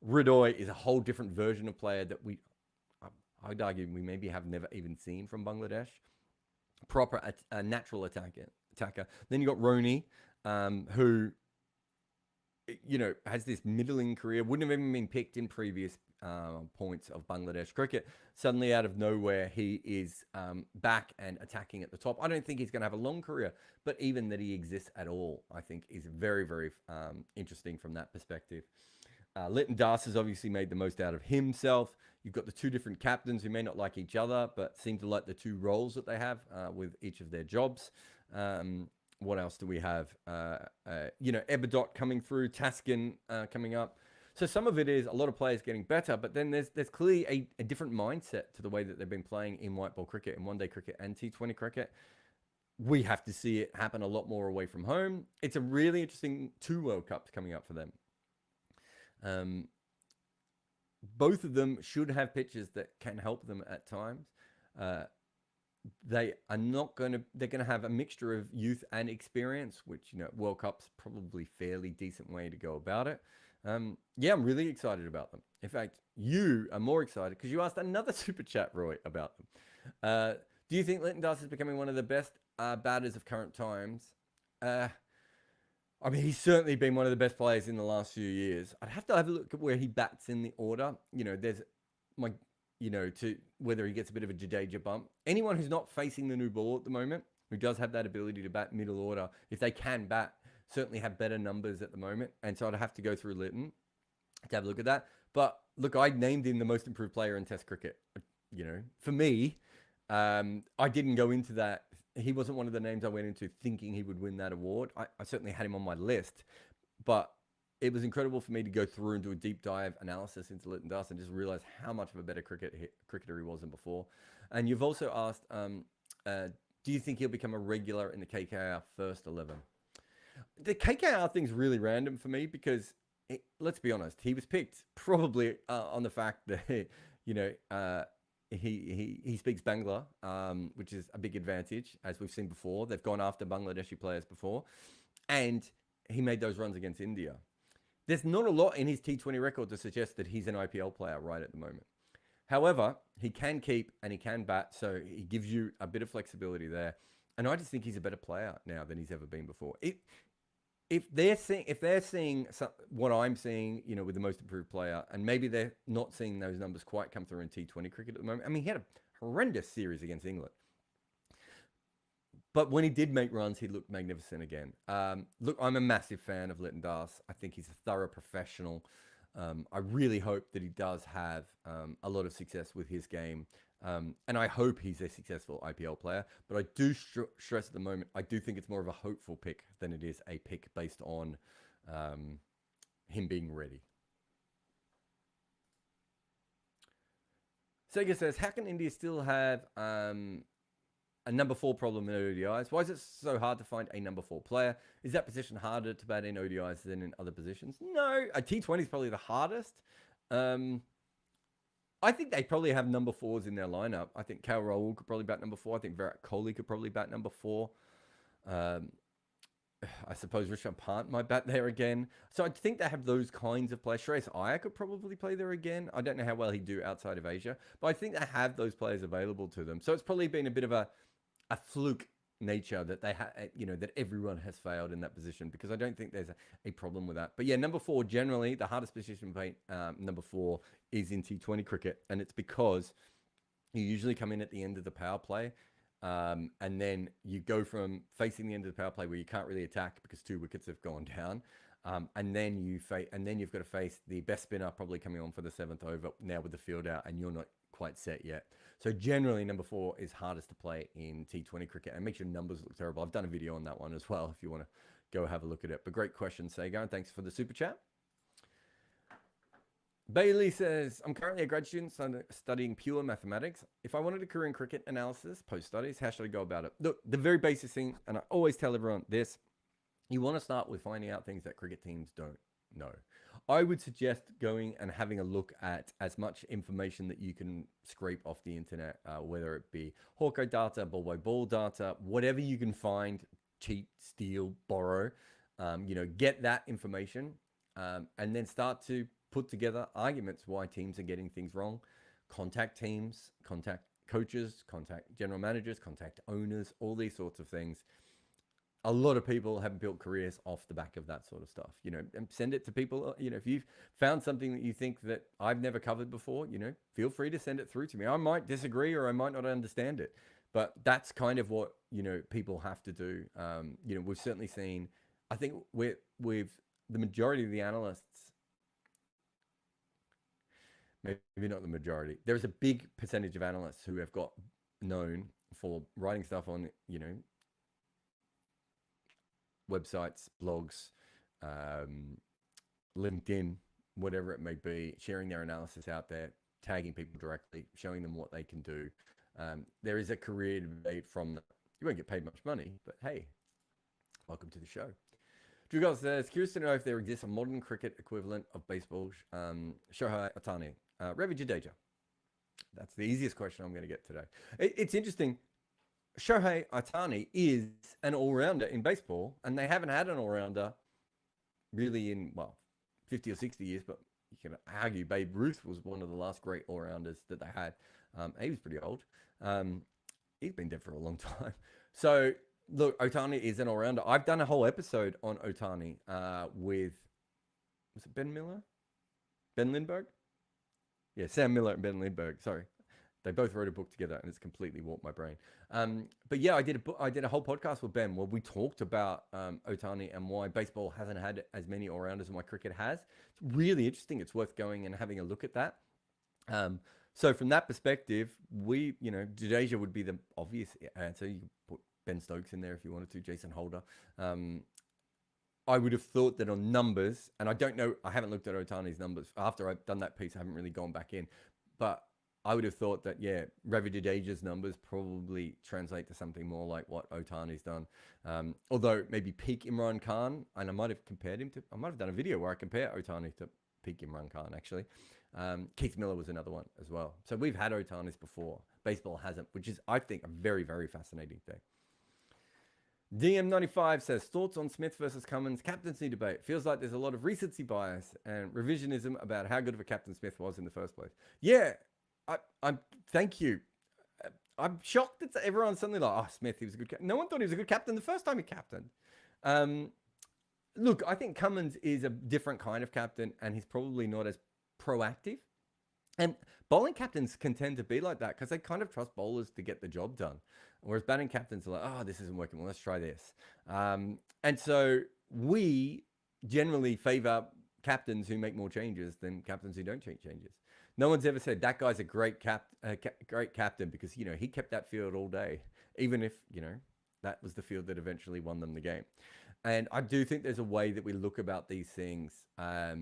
[SPEAKER 1] Ridoy is a whole different version of player that I'd argue we maybe have never even seen from Bangladesh. Proper natural attacker. Then you got Roni, who, has this middling career, wouldn't have even been picked in previous points of Bangladesh cricket. Suddenly, out of nowhere, he is back and attacking at the top. I don't think he's going to have a long career, but even that he exists at all, I think, is very, very interesting from that perspective. Lytton Das has obviously made the most out of himself. You've got the two different captains who may not like each other, but seem to like the two roles that they have with each of their jobs. What else do we have? Eberdot coming through, Taskin coming up. So some of it is a lot of players getting better, but then there's clearly a different mindset to the way that they've been playing in white ball cricket, in one-day cricket and T20 cricket. We have to see it happen a lot more away from home. It's a really interesting 2 World Cups coming up for them. Both of them should have pitches that can help them at times. They're going to have a mixture of youth and experience, which, World Cup's probably fairly decent way to go about it. I'm really excited about them. In fact, you are more excited because you asked another super chat, Roy, about them. Do you think Lytton Das is becoming one of the best batters of current times? He's certainly been one of the best players in the last few years. I'd have to have a look at where he bats in the order. There's to whether he gets a bit of a Jadeja bump. Anyone who's not facing the new ball at the moment, who does have that ability to bat middle order, if they can bat, certainly have better numbers at the moment. And so I'd have to go through Lytton to have a look at that. But look, I named him the most improved player in Test cricket. For me, I didn't go into that. He wasn't one of the names I went into thinking he would win that award. I certainly had him on my list, but it was incredible for me to go through and do a deep dive analysis into Lytton Das and just realize how much of a better cricketer he was than before. And you've also asked, do you think he'll become a regular in the KKR first 11? The KKR thing's really random for me because, let's be honest, he was picked probably on the fact that, he speaks Bangla, which is a big advantage, as we've seen before. They've gone after Bangladeshi players before, and he made those runs against India. There's not a lot in his T20 record to suggest that he's an IPL player right at the moment. However, he can keep and he can bat, so he gives you a bit of flexibility there. And I just think he's a better player now than he's ever been before. If they're seeing what I'm seeing, with the most improved player, and maybe they're not seeing those numbers quite come through in T20 cricket at the moment. He had a horrendous series against England. But when he did make runs, he looked magnificent again. Look, I'm a massive fan of Lytton Das. I think he's a thorough professional. I really hope that he does have a lot of success with his game. And I hope he's a successful IPL player. But I do stress at the moment, I do think it's more of a hopeful pick than it is a pick based on him being ready. Sega says, how can India still have a number 4 problem in ODIs? Why is it so hard to find a number 4 player? Is that position harder to bat in ODIs than in other positions? No, a T20 is probably the hardest. I think they probably have number 4s in their lineup. I think KL Rahul could probably bat number 4. I think Virat Kohli could probably bat number 4. I suppose Rishabh Pant might bat there again. So I think they have those kinds of players. Shreyas Iyer could probably play there again. I don't know how well he'd do outside of Asia, but I think they have those players available to them. So it's probably been a bit of a fluke nature that they that everyone has failed in that position, because I don't think there's a problem with that. But yeah, number 4, generally the hardest position to play, number 4 is in T20 cricket, and it's because you usually come in at the end of the power play, and then you go from facing the end of the power play where you can't really attack because 2 wickets have gone down, and then you've got to face the best spinner probably coming on for the 7th over now with the field out, and you're not quite set yet. So generally, number 4 is hardest to play in T20 cricket and makes your numbers look terrible. I've done a video on that one as well if you want to go have a look at it. But great question, Sega, and thanks for the super chat. Bailey says, I'm currently a grad student studying pure mathematics. If I wanted a career in cricket analysis post-studies, how should I go about it? Look, the very basic thing, and I always tell everyone this, you want to start with finding out things that cricket teams don't know. I would suggest going and having a look at as much information that you can scrape off the internet, whether it be Hawkeye data, ball by ball data, whatever you can find, cheat, steal, borrow, get that information and then start to put together arguments why teams are getting things wrong. Contact teams, contact coaches, contact general managers, contact owners, all these sorts of things. A lot of people have built careers off the back of that sort of stuff, and send it to people. If you've found something that you think that I've never covered before, feel free to send it through to me. I might disagree or I might not understand it, but that's kind of what, people have to do. We've certainly seen, I think with the majority of the analysts, maybe not the majority, there's a big percentage of analysts who have got known for writing stuff on, websites, blogs, LinkedIn, whatever it may be, sharing their analysis out there, tagging people directly, showing them what they can do. There is a career to be made from that. You won't get paid much money, but hey, welcome to the show. Drew Gold says, curious to know if there exists a modern cricket equivalent of baseball. Shohei Ohtani, Ravi Jadeja. That's the easiest question I'm going to get today. It's interesting. Shohei Ohtani is an all-rounder in baseball, and they haven't had an all-rounder really in, 50 or 60 years, but you can argue Babe Ruth was one of the last great all-rounders that they had. He was pretty old. He's been dead for a long time. So, look, Ohtani is an all-rounder. I've done a whole episode on Ohtani with, was it Ben Miller? Ben Lindbergh? Yeah, Sam Miller and Ben Lindbergh, sorry. They both wrote a book together, and it's completely warped my brain. But yeah, I did a whole podcast with Ben where we talked about Ohtani and why baseball hasn't had as many all-rounders as why cricket has. It's really interesting. It's worth going and having a look at that. So from that perspective, Jadeja would be the obvious answer. You could put Ben Stokes in there if you wanted to, Jason Holder. I would have thought that on numbers, and I don't know, I haven't looked at Ohtani's numbers. After I've done that piece, I haven't really gone back in. But I would have thought that, Ravi Jadeja's numbers probably translate to something more like what Ohtani's done. Although maybe peak Imran Khan, and I might have done a video where I compare Ohtani to peak Imran Khan, actually. Keith Miller was another one as well. So we've had Ohtani's before. Baseball hasn't, which is, I think, a very, very fascinating thing. DM95 says, thoughts on Smith versus Cummins captaincy debate. Feels like there's a lot of recency bias and revisionism about how good of a captain Smith was in the first place. Yeah, I'm thank you. I'm shocked that everyone's suddenly like, oh, Smith, he was a good captain. No one thought he was a good captain the first time he captained. Look, I think Cummins is a different kind of captain, and he's probably not as proactive. And bowling captains can tend to be like that because they kind of trust bowlers to get the job done. Whereas batting captains are like, oh, this isn't working. Well, let's try this. And so we generally favor captains who make more changes than captains who don't change changes. No one's ever said that guy's a great captain because, he kept that field all day, even if, that was the field that eventually won them the game. And I do think there's a way that we look about these things. I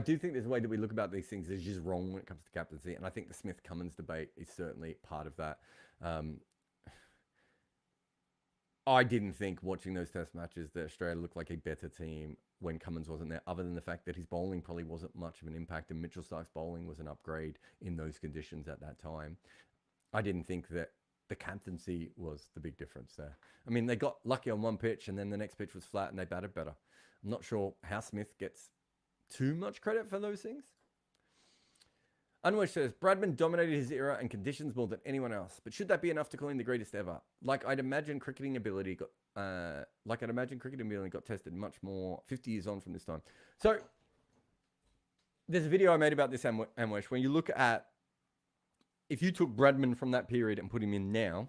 [SPEAKER 1] do think there's a way that we look about these things that's just wrong when it comes to captaincy. And I think the Smith-Cummins debate is certainly part of that. I didn't think watching those test matches that Australia looked like a better team when Cummins wasn't there, other than the fact that his bowling probably wasn't much of an impact and Mitchell Starc's bowling was an upgrade in those conditions at that time. I didn't think that the captaincy was the big difference there. I mean, they got lucky on one pitch and then the next pitch was flat and they batted better. I'm not sure how Smith gets too much credit for those things. Unwish says, Bradman dominated his era and conditions more than anyone else. But should that be enough to call him the greatest ever? I'd imagine cricketing ability got tested much more 50 years on from this time. So there's a video I made about this, Unwish. When you look at, if you took Bradman from that period and put him in now,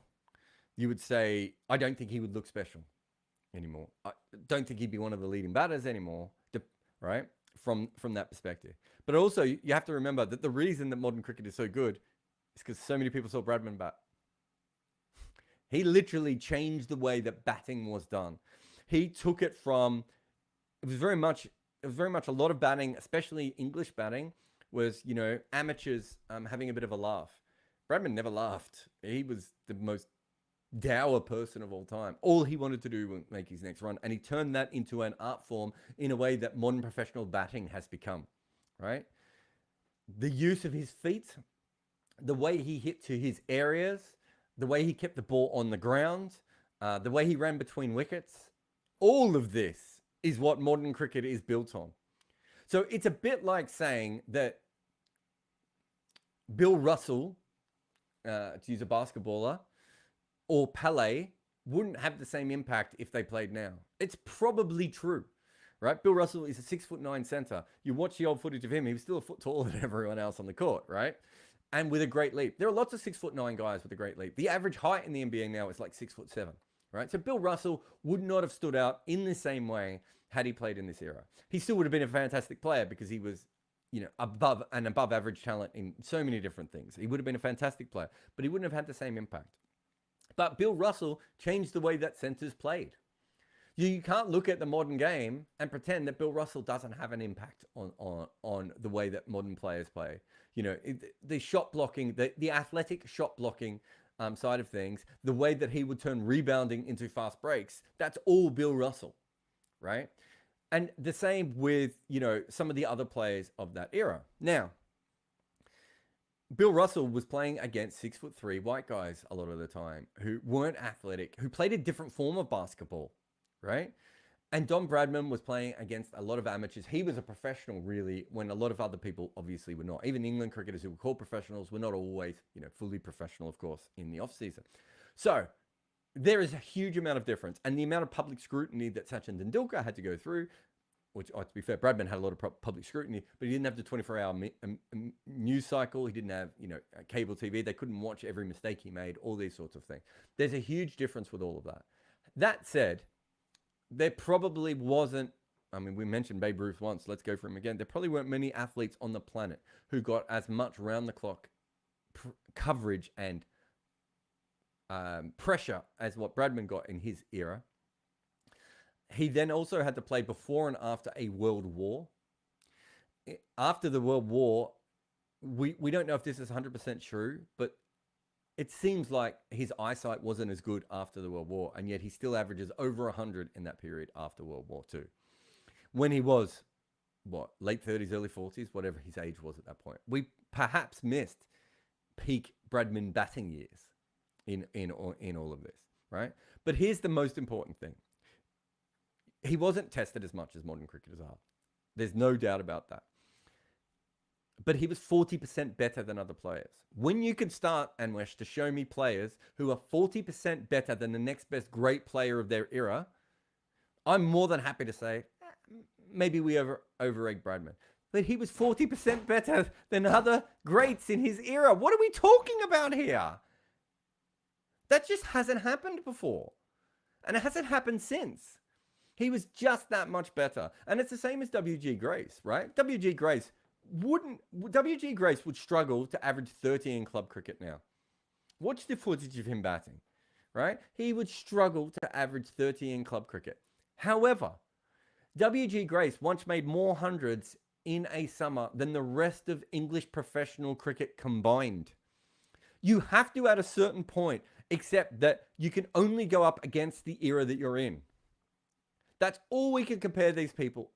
[SPEAKER 1] you would say, I don't think he would look special anymore. I don't think he'd be one of the leading batters anymore, right? From that perspective. But also, you have to remember that the reason that modern cricket is so good is because so many people saw Bradman bat. He literally changed the way that batting was done. He took it from, it was very much a lot of batting, especially English batting, was, you know, amateurs having a bit of a laugh. Bradman never laughed. He was the most dour person of all time. All he wanted to do was make his next run, and he turned that into an art form in a way that modern professional batting has become, right? The use of his feet, the way he hit to his areas, the way he kept the ball on the ground, the way he ran between wickets, all of this is what modern cricket is built on. So it's a bit like saying that Bill Russell, to use a basketballer, or Pele wouldn't have the same impact if they played now. It's probably true, right? Bill Russell is a 6'9" center. You watch the old footage of him, he was still a foot taller than everyone else on the court, right? And with a great leap. There are lots of 6'9" guys with a great leap. The average height in the NBA now is like 6'7", right? So Bill Russell would not have stood out in the same way had he played in this era. He still would have been a fantastic player because he was, you know, above average talent in so many different things. He would have been a fantastic player, but he wouldn't have had the same impact. But Bill Russell changed the way that centers played. You can't look at the modern game and pretend that Bill Russell doesn't have an impact on the way that modern players play. You know, the shot blocking, the athletic shot blocking side of things, the way that he would turn rebounding into fast breaks, that's all Bill Russell, right? And the same with, you know, some of the other players of that era. Now, Bill Russell was playing against 6'3" white guys a lot of the time who weren't athletic, who played a different form of basketball, right? And Don Bradman was playing against a lot of amateurs. He was a professional, really, when a lot of other people obviously were not. Even England cricketers who were called professionals were not always, you know, fully professional, of course, in the off season. So there is a huge amount of difference, and the amount of public scrutiny that Sachin Tendulkar had to go through, which, to be fair, Bradman had a lot of public scrutiny, but he didn't have the 24-hour news cycle. He didn't have, you know, cable TV. They couldn't watch every mistake he made, all these sorts of things. There's a huge difference with all of that. That said, there probably wasn't, I mean, we mentioned Babe Ruth once. Let's go for him again. There probably weren't many athletes on the planet who got as much round-the-clock coverage and pressure as what Bradman got in his era. He then also had to play before and after a world war. After the world war, we don't know if this is 100% true, but it seems like his eyesight wasn't as good after the World War, and yet he still averages over 100 in that period after World War II. When he was, late 30s, early 40s, whatever his age was at that point. We perhaps missed peak Bradman batting years in all of this, right? But here's the most important thing. He wasn't tested as much as modern cricketers are. There's no doubt about that. But he was 40% better than other players. When you can start, Anwesh, to show me players who are 40% better than the next best great player of their era, I'm more than happy to say, maybe we overrate Bradman. But he was 40% better than other greats in his era. What are we talking about here? That just hasn't happened before. And it hasn't happened since. He was just that much better. And it's the same as W.G. Grace, right? W.G. Grace would struggle to average 30 in club cricket now. Watch the footage of him batting, right? He would struggle to average 30 in club cricket. However, W.G. Grace once made more hundreds in a summer than the rest of English professional cricket combined. You have to at a certain point accept that you can only go up against the era that you're in. That's all we can compare these people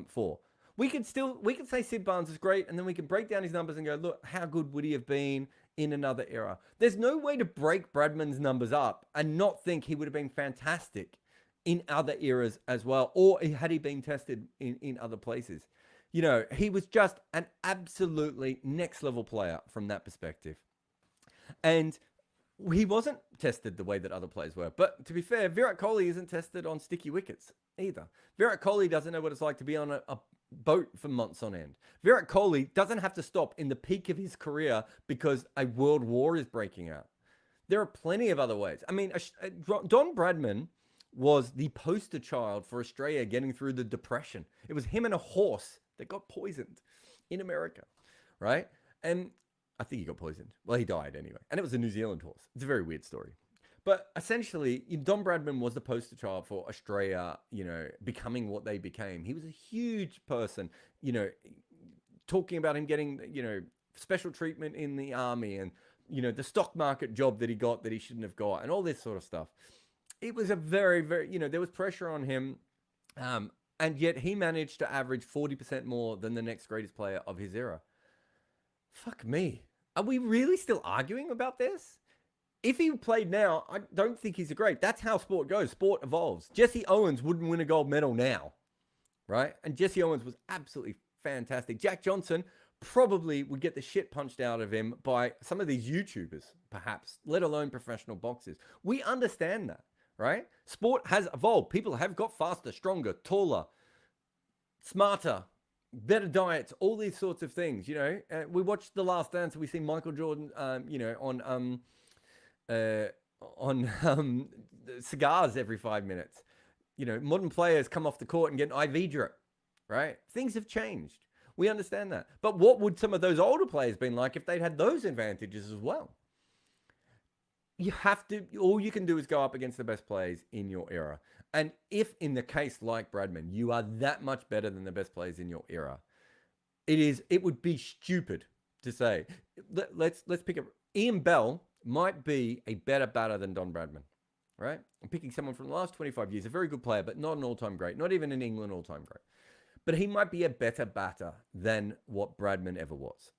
[SPEAKER 1] for. We can say Sid Barnes is great, and then we can break down his numbers and go, look, how good would he have been in another era? There's no way to break Bradman's numbers up and not think he would have been fantastic in other eras as well, or had he been tested in other places. You know, he was just an absolutely next level player from that perspective. And he wasn't tested the way that other players were. But to be fair, Virat Kohli isn't tested on sticky wickets either. Virat Kohli doesn't know what it's like to be on a boat for months on end. Virat Kohli doesn't have to stop in the peak of his career because a world war is breaking out. There are plenty of other ways. I mean, Don Bradman was the poster child for Australia getting through the Depression. It was him and a horse that got poisoned in America, right? And I think he got poisoned. Well, he died anyway. And it was a New Zealand horse. It's a very weird story. But essentially, Don Bradman was the poster child for Australia, becoming what they became. He was a huge person, talking about him getting, special treatment in the army and, the stock market job that he got that he shouldn't have got and all this sort of stuff. It was a very, very, there was pressure on him. And yet he managed to average 40% more than the next greatest player of his era. Fuck me. Are we really still arguing about this? If he played now, I don't think he's a great. That's how sport goes. Sport evolves. Jesse Owens wouldn't win a gold medal now, right? And Jesse Owens was absolutely fantastic. Jack Johnson probably would get the shit punched out of him by some of these YouTubers, perhaps, let alone professional boxers. We understand that, right? Sport has evolved. People have got faster, stronger, taller, smarter, better diets, all these sorts of things, we watched The Last Dance and we see Michael Jordan, on cigars every 5 minutes. Modern players come off the court and get an IV drip, right? Things have changed. We understand that. But what would some of those older players been like if they'd had those advantages as well? All you can do is go up against the best players in your era. And if in the case like Bradman, you are that much better than the best players in your era, it would be stupid to say, let's pick up Ian Bell might be a better batter than Don Bradman, right? I'm picking someone from the last 25 years, a very good player, but not an all-time great, not even an England all-time great. But he might be a better batter than what Bradman ever was.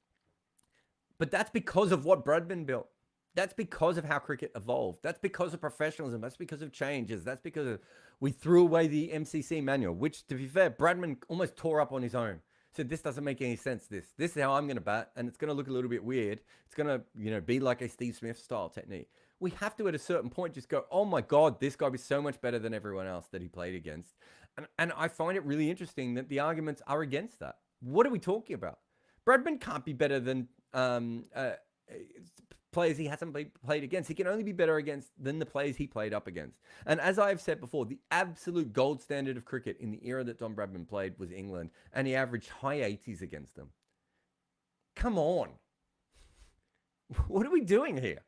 [SPEAKER 1] But that's because of what Bradman built. That's because of how cricket evolved. That's because of professionalism. That's because of changes. That's because we threw away the MCC manual, which, to be fair, Bradman almost tore up on his own. Said, this doesn't make any sense. This is how I'm going to bat, and it's going to look a little bit weird. It's going to, be like a Steve Smith style technique. We have to, at a certain point, just go, oh my God, this guy was so much better than everyone else that he played against. And I find it really interesting that the arguments are against that. What are we talking about? Bradman can't be better than players he hasn't played against. He can only be better than the players he played up against. And as I've said before, the absolute gold standard of cricket in the era that Don Bradman played was England, and he averaged high 80s against them. Come on. What are we doing here?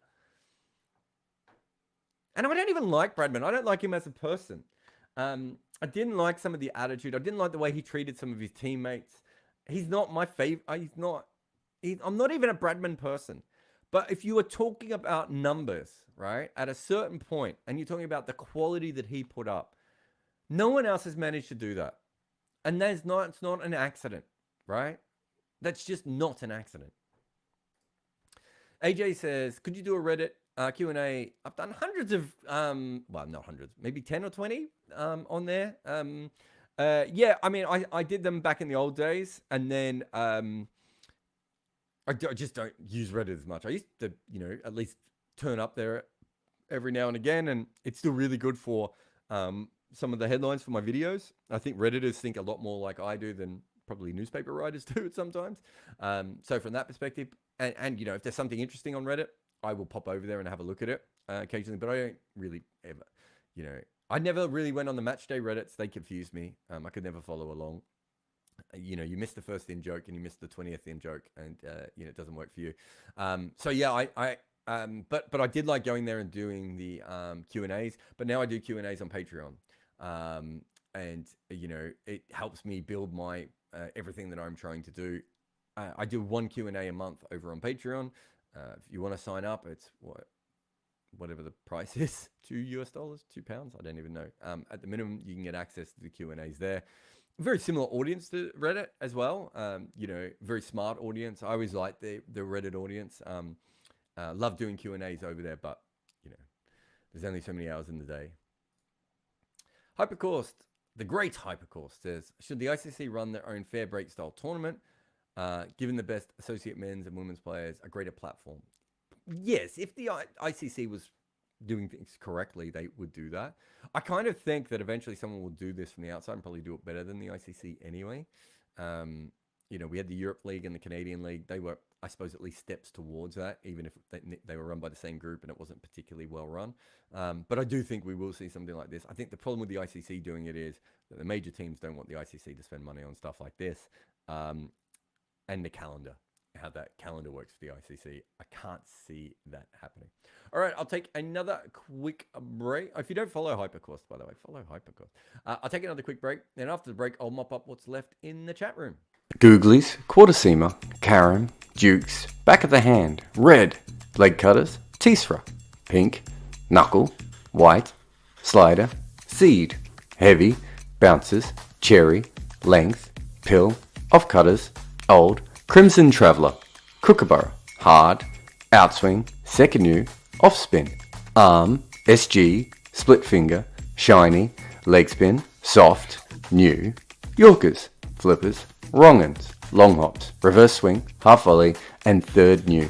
[SPEAKER 1] And I don't even like Bradman. I don't like him as a person. I didn't like some of the attitude. I didn't like the way he treated some of his teammates. He's not my favorite. I'm not even a Bradman person. But if you are talking about numbers, right, at a certain point, and you're talking about the quality that he put up, no one else has managed to do that. And it's not an accident, right? That's just not an accident. AJ says, could you do a Reddit Q&A? I've done hundreds of, not hundreds, maybe 10 or 20 on there. Yeah, I mean, I did them back in the old days, and then I just don't use Reddit as much. I used to, at least turn up there every now and again, and it's still really good for some of the headlines for my videos. I think Redditors think a lot more like I do than probably newspaper writers do it sometimes. So from that perspective, and if there's something interesting on Reddit, I will pop over there and have a look at it occasionally, but I don't really ever, I never really went on the match day Reddits. They confused me. I could never follow along. You missed the first in joke and you missed the 20th in joke, and it doesn't work for you. So yeah, but I did like going there and doing the Q&As, but now I do Q&As on Patreon. And it helps me build my everything that I'm trying to do. I do one Q&A a month over on Patreon. If you want to sign up, it's whatever the price is, $2, £2. I don't even know. At the minimum, you can get access to the Q&As there. Very similar audience to Reddit as well. Very smart audience. I always like the Reddit audience. Love doing Q&As over there, but there's only so many hours in the day. Hypercourse, the great Hypercourse says, should the ICC run their own fair break style tournament, given the best associate men's and women's players a greater platform? Yes, if the ICC was doing things correctly, they would do that. I kind of think that eventually someone will do this from the outside and probably do it better than the ICC anyway. We had the Europe League and the Canadian League. They were, I suppose, at least steps towards that, even if they were run by the same group and it wasn't particularly well run. But I do think we will see something like this. I think the problem with the ICC doing it is that the major teams don't want the ICC to spend money on stuff like this, and the calendar. how that calendar works for the ICC. I can't see that happening. All right, I'll take another quick break. If you don't follow Hypercourse, by the way, follow Hypercourse. I'll take another quick break. Then after the break, I'll mop up what's left in the chat room.
[SPEAKER 2] Googlies, Quarterseamer, Carom, Dukes, Back of the Hand, Red, Leg Cutters, Teesra, Pink, Knuckle, White, Slider, Seed, Heavy, Bouncers, Cherry, Length, Pill, Off Cutters, Old, Crimson Traveller, Kookaburra, Hard, Outswing, Second New, Off Spin, Arm, SG, Split Finger, Shiny, Leg Spin, Soft, New, Yorkers, Flippers, Wrong-uns, Long Hops, Reverse Swing, Half Volley, and Third New.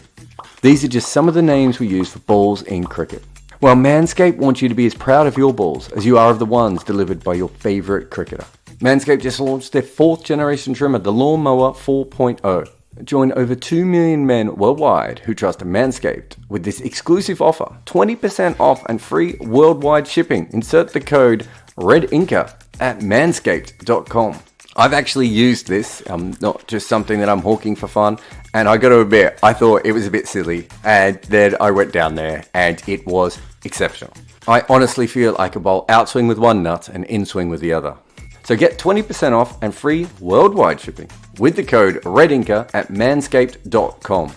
[SPEAKER 2] These are just some of the names we use for balls in cricket. Well, Manscaped wants you to be as proud of your balls as you are of the ones delivered by your favourite cricketer. Manscaped just launched their 4th generation trimmer, the Lawnmower 4.0. Join over 2 million men worldwide who trust Manscaped with this exclusive offer, 20% off and free worldwide shipping. Insert the code REDINKA at manscaped.com. I've actually used this, not just something that I'm hawking for fun, and I got to admit, I thought it was a bit silly, and then I went down there, and it was exceptional. I honestly feel I could bowl outswing with one nut and inswing with the other. So get 20% off and free worldwide shipping with the code REDINKA at manscaped.com.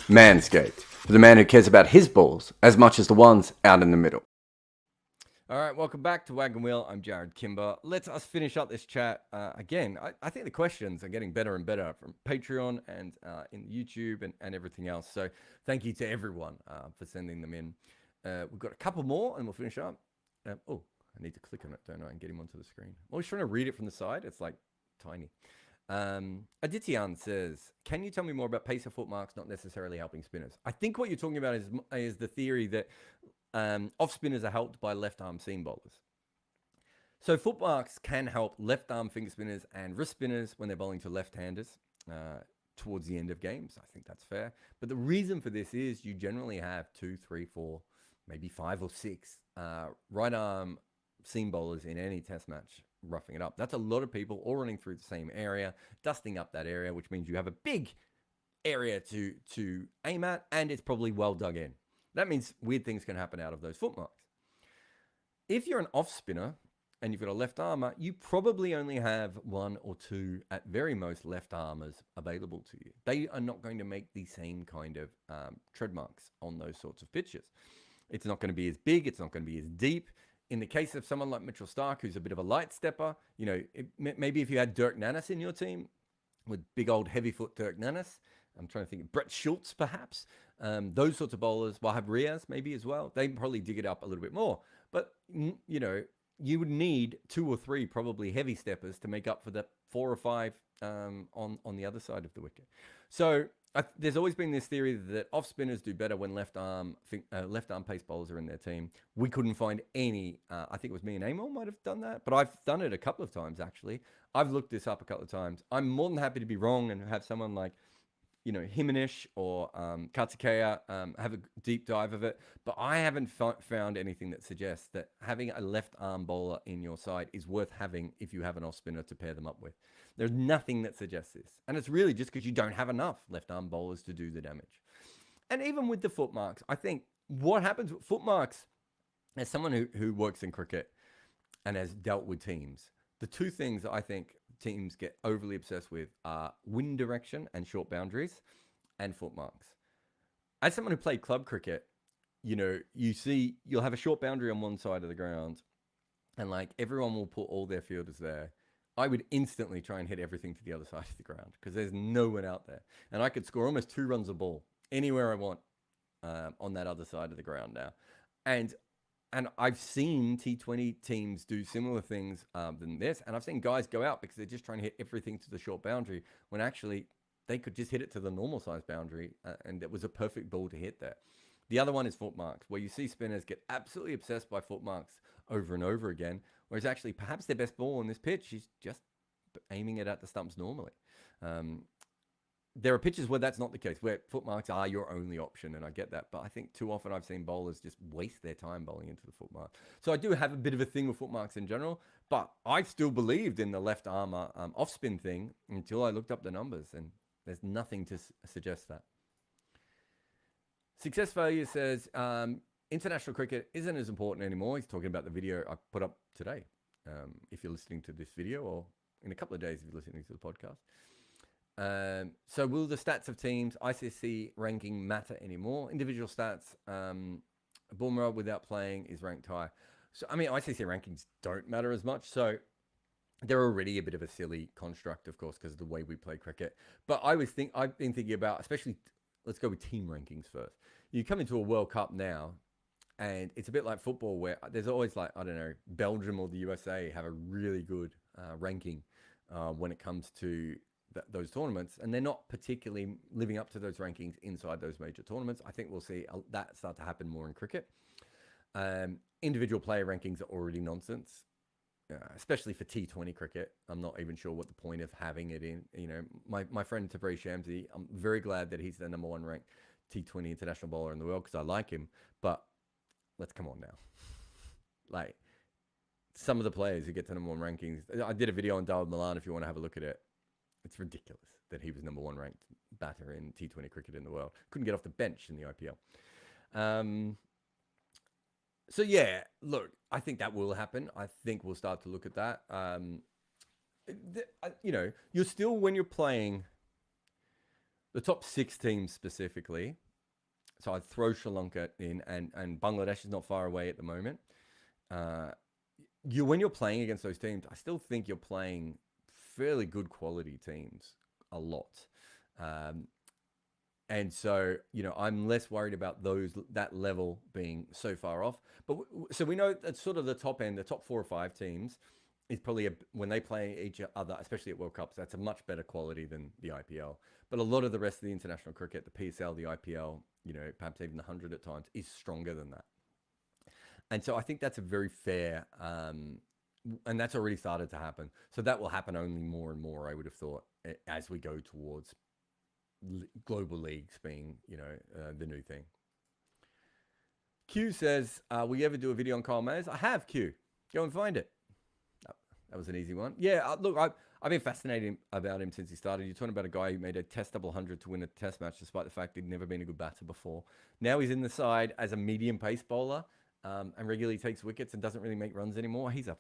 [SPEAKER 2] Manscaped, for the man who cares about his balls as much as the ones out in the middle.
[SPEAKER 1] All right, welcome back to Wagon Wheel. I'm Jarrod Kimber. Let us finish up this chat. Again, I think the questions are getting better and better from Patreon and in YouTube and everything else. So thank you to everyone for sending them in. We've got a couple more and we'll finish up. I need to click on it, don't I, and get him onto the screen. I'm always trying to read it from the side. It's like tiny. Adityan says, can you tell me more about pacer foot marks not necessarily helping spinners? I think what you're talking about is the theory that off spinners are helped by left arm seam bowlers. So foot marks can help left arm finger spinners and wrist spinners when they're bowling to left-handers towards the end of games. I think that's fair. But the reason for this is you generally have 2, 3, 4, maybe 5 or 6 right arm seam bowlers in any test match roughing it up. That's a lot of people all running through the same area, dusting up that area, which means you have a big area to aim at, and it's probably well dug in. That means weird things can happen out of those foot marks. If you're an off spinner and you've got a left armer, you probably only have 1 or 2 at very most left armers available to you. They are not going to make the same kind of tread marks on those sorts of pitches. It's not going to be as big. It's not going to be as deep. In the case of someone like Mitchell Starc, who's a bit of a light stepper, you know, maybe if you had Dirk Nannes in your team with big old heavy foot Dirk Nannes, I'm trying to think of Brett Schultz, perhaps. Those sorts of bowlers, Wahab Riaz maybe as well. They probably dig it up a little bit more. But, you know, you would need 2 or 3 probably heavy steppers to make up for the 4 or 5 on the other side of the wicket. So there's always been this theory that off spinners do better when left arm pace bowlers are in their team. We couldn't find any. I think it was me and Amol might have done that, but I've done it a couple of times actually. I've looked this up a couple of times. I'm more than happy to be wrong and have someone like, you know, Himanish or Kartikeya have a deep dive of it. But I haven't found anything that suggests that having a left arm bowler in your side is worth having if you have an off spinner to pair them up with. There's nothing that suggests this. And it's really just because you don't have enough left arm bowlers to do the damage. And even with the foot marks, I think what happens with foot marks, as someone who works in cricket and has dealt with teams, the 2 things that I think teams get overly obsessed with are wind direction and short boundaries and foot marks. As someone who played club cricket, you know, you'll have a short boundary on one side of the ground and like everyone will put all their fielders there. I would instantly try and hit everything to the other side of the ground because there's no one out there. And I could score almost 2 runs a ball anywhere I want on that other side of the ground now. And I've seen T20 teams do similar things than this. And I've seen guys go out because they're just trying to hit everything to the short boundary when actually they could just hit it to the normal size boundary. And it was a perfect ball to hit there. The other one is foot marks, where you see spinners get absolutely obsessed by foot marks over and over again. Whereas actually perhaps their best ball on this pitch is just aiming it at the stumps normally. There are pitches where that's not the case, where foot marks are your only option, and I get that. But I think too often I've seen bowlers just waste their time bowling into the foot mark. So I do have a bit of a thing with foot marks in general, but I still believed in the left armour off-spin thing until I looked up the numbers, and There's nothing to suggest that. Success Failure says, international cricket isn't as important anymore. He's talking about the video I put up today. If you're listening to this video, or in a couple of days if you're listening to the podcast. So will the stats of teams, ICC ranking matter anymore? Individual stats, Bumrah without playing is ranked high. So, I mean, ICC rankings don't matter as much. So they're already a bit of a silly construct, of course, because of the way we play cricket. But I've been thinking about, especially, let's go with team rankings first. You come into a World Cup now, and it's a bit like football where there's always like, I don't know, Belgium or the USA have a really good ranking when it comes to those tournaments. And they're not particularly living up to those rankings inside those major tournaments. I think we'll see that start to happen more in cricket. Individual player rankings are already nonsense, especially for T20 cricket. I'm not even sure what the point of having it in. You know, my friend Tabrez Shamsi, I'm very glad that he's the number one ranked T20 international bowler in the world because I like him. But let's come on now. Like, some of the players who get to number one rankings, I did a video on Darwin Milan if you want to have a look at it. It's ridiculous that he was number one ranked batter in T20 cricket in the world. Couldn't get off the bench in the IPL. So yeah, look, I think that will happen. I think we'll start to look at that. You know, you're still, when you're playing the top 6 teams specifically, so I'd throw Sri Lanka in, and Bangladesh is not far away at the moment. When you're playing against those teams, I still think you're playing fairly good quality teams a lot. And so, you know, I'm less worried about that level being so far off. But so we know that sort of the top end, the top 4 or 5 teams is probably when they play each other, especially at World Cups, that's a much better quality than the IPL. But a lot of the rest of the international cricket, the PSL, the IPL, you know, perhaps even the 100 at times, is stronger than that. And so I think that's a very fair, and that's already started to happen. So that will happen only more and more, I would have thought, as we go towards global leagues being, you know, the new thing. Q says, will you ever do a video on Kyle Mayers? I have, Q. Go and find it. That was an easy one. Yeah, look, I've been fascinated about him since he started. You're talking about a guy who made a test double 100 to win a test match despite the fact he'd never been a good batter before. Now he's in the side as a medium pace bowler and regularly takes wickets and doesn't really make runs anymore. He's a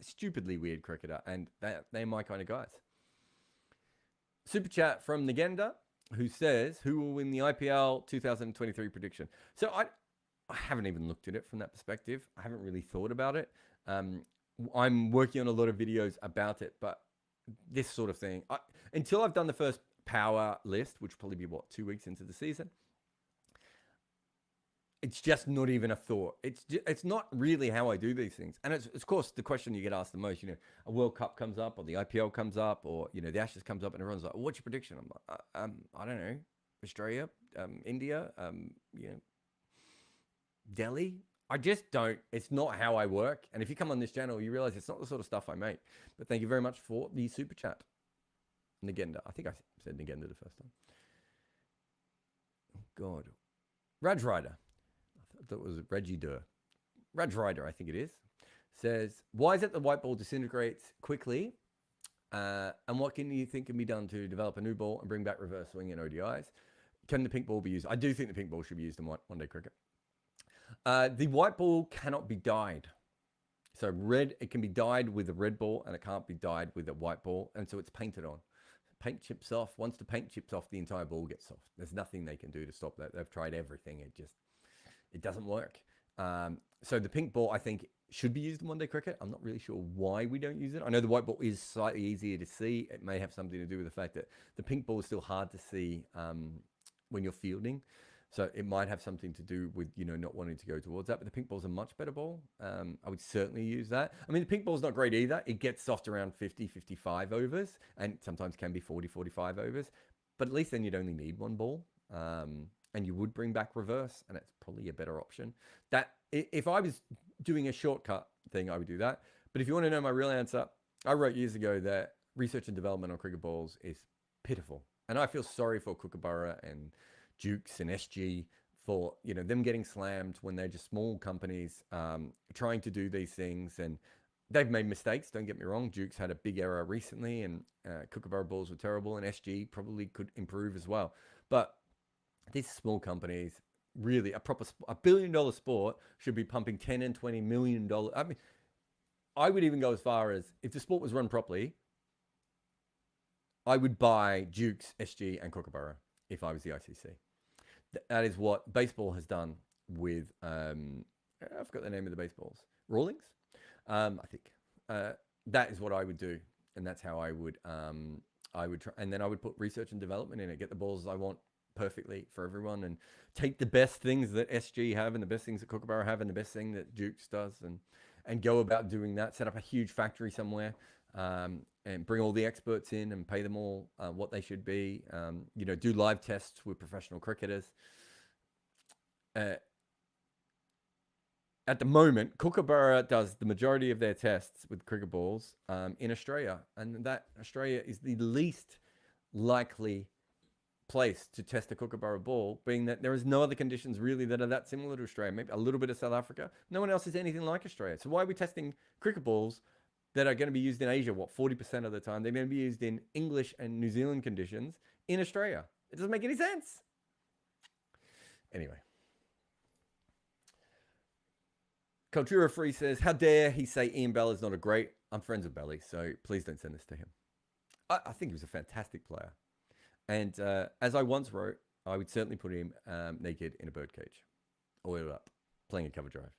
[SPEAKER 1] stupidly weird cricketer, and they're my kind of guys. Super chat from Nagenda, who says, who will win the IPL 2023 prediction? So I haven't even looked at it from that perspective. I haven't really thought about it. I'm working on a lot of videos about it, but this sort of thing, until I've done the first power list, which will probably be, 2 weeks into the season, it's just not even a thought. It's not really how I do these things. And it's, of course, the question you get asked the most, you know, a World Cup comes up or the IPL comes up or, you know, the Ashes comes up and everyone's like, what's your prediction? I'm like, I don't know, Australia, India, you know, Delhi. I just don't, it's not how I work. And if you come on this channel, you realize it's not the sort of stuff I make. But thank you very much for the super chat. Nagenda. I think I said Nagenda the first time. Oh, God. Raj Rider. I thought it was Reggie Durr. Raj Rider, I think it is. Says, why is it the white ball disintegrates quickly? And what can you think can be done to develop a new ball and bring back reverse swing in ODIs? Can the pink ball be used? I do think the pink ball should be used in one-day cricket. The white ball cannot be dyed. So it can be dyed with a red ball and it can't be dyed with a white ball. And so it's painted on. Paint chips off. Once the paint chips off, the entire ball gets soft. There's nothing they can do to stop that. They've tried everything. It doesn't work. So the pink ball, I think, should be used in one-day cricket. I'm not really sure why we don't use it. I know the white ball is slightly easier to see. It may have something to do with the fact that the pink ball is still hard to see when you're fielding. So it might have something to do with, you know, not wanting to go towards that. But the pink ball's a much better ball. I would certainly use that. I mean, the pink ball's not great either. It gets soft around 50, 55 overs and sometimes can be 40, 45 overs. But at least then you'd only need one ball. And you would bring back reverse, and it's probably a better option. That if I was doing a shortcut thing, I would do that. But if you want to know my real answer, I wrote years ago that research and development on cricket balls is pitiful. And I feel sorry for Kookaburra and Dukes and SG for, you know, them getting slammed when they're just small companies trying to do these things. And they've made mistakes. Don't get me wrong. Duke's had a big error recently, and Kookaburra balls were terrible, and SG probably could improve as well. But these small companies, really, a billion-dollar sport should be pumping $10 and $20 million. I mean, I would even go as far as, if the sport was run properly, I would buy Duke's, SG, and Kookaburra if I was the ICC. That is what baseball has done with, I forgot the name of the baseballs. Rawlings? I think. That is what I would do. And that's how I would try. And then I would put research and development in it, get the balls I want perfectly for everyone, and take the best things that SG have and the best things that Kookaburra have and the best thing that Duke's does, and go about doing that. Set up a huge factory somewhere, and bring all the experts in and pay them all what they should be. Do live tests with professional cricketers. At the moment, Kookaburra does the majority of their tests with cricket balls in Australia, and that Australia is the least likely place to test a Kookaburra ball, being that there is no other conditions really that are that similar to Australia. Maybe a little bit of South Africa. No one else is anything like Australia. So why are we testing cricket balls that are going to be used in Asia, 40% of the time? They're going to be used in English and New Zealand conditions in Australia. It doesn't make any sense. Anyway. Cultura Free says, how dare he say Ian Bell is not a great... I'm friends with Belly, so please don't send this to him. I think he was a fantastic player. And as I once wrote, I would certainly put him naked in a birdcage, oiled up, playing a cover drive.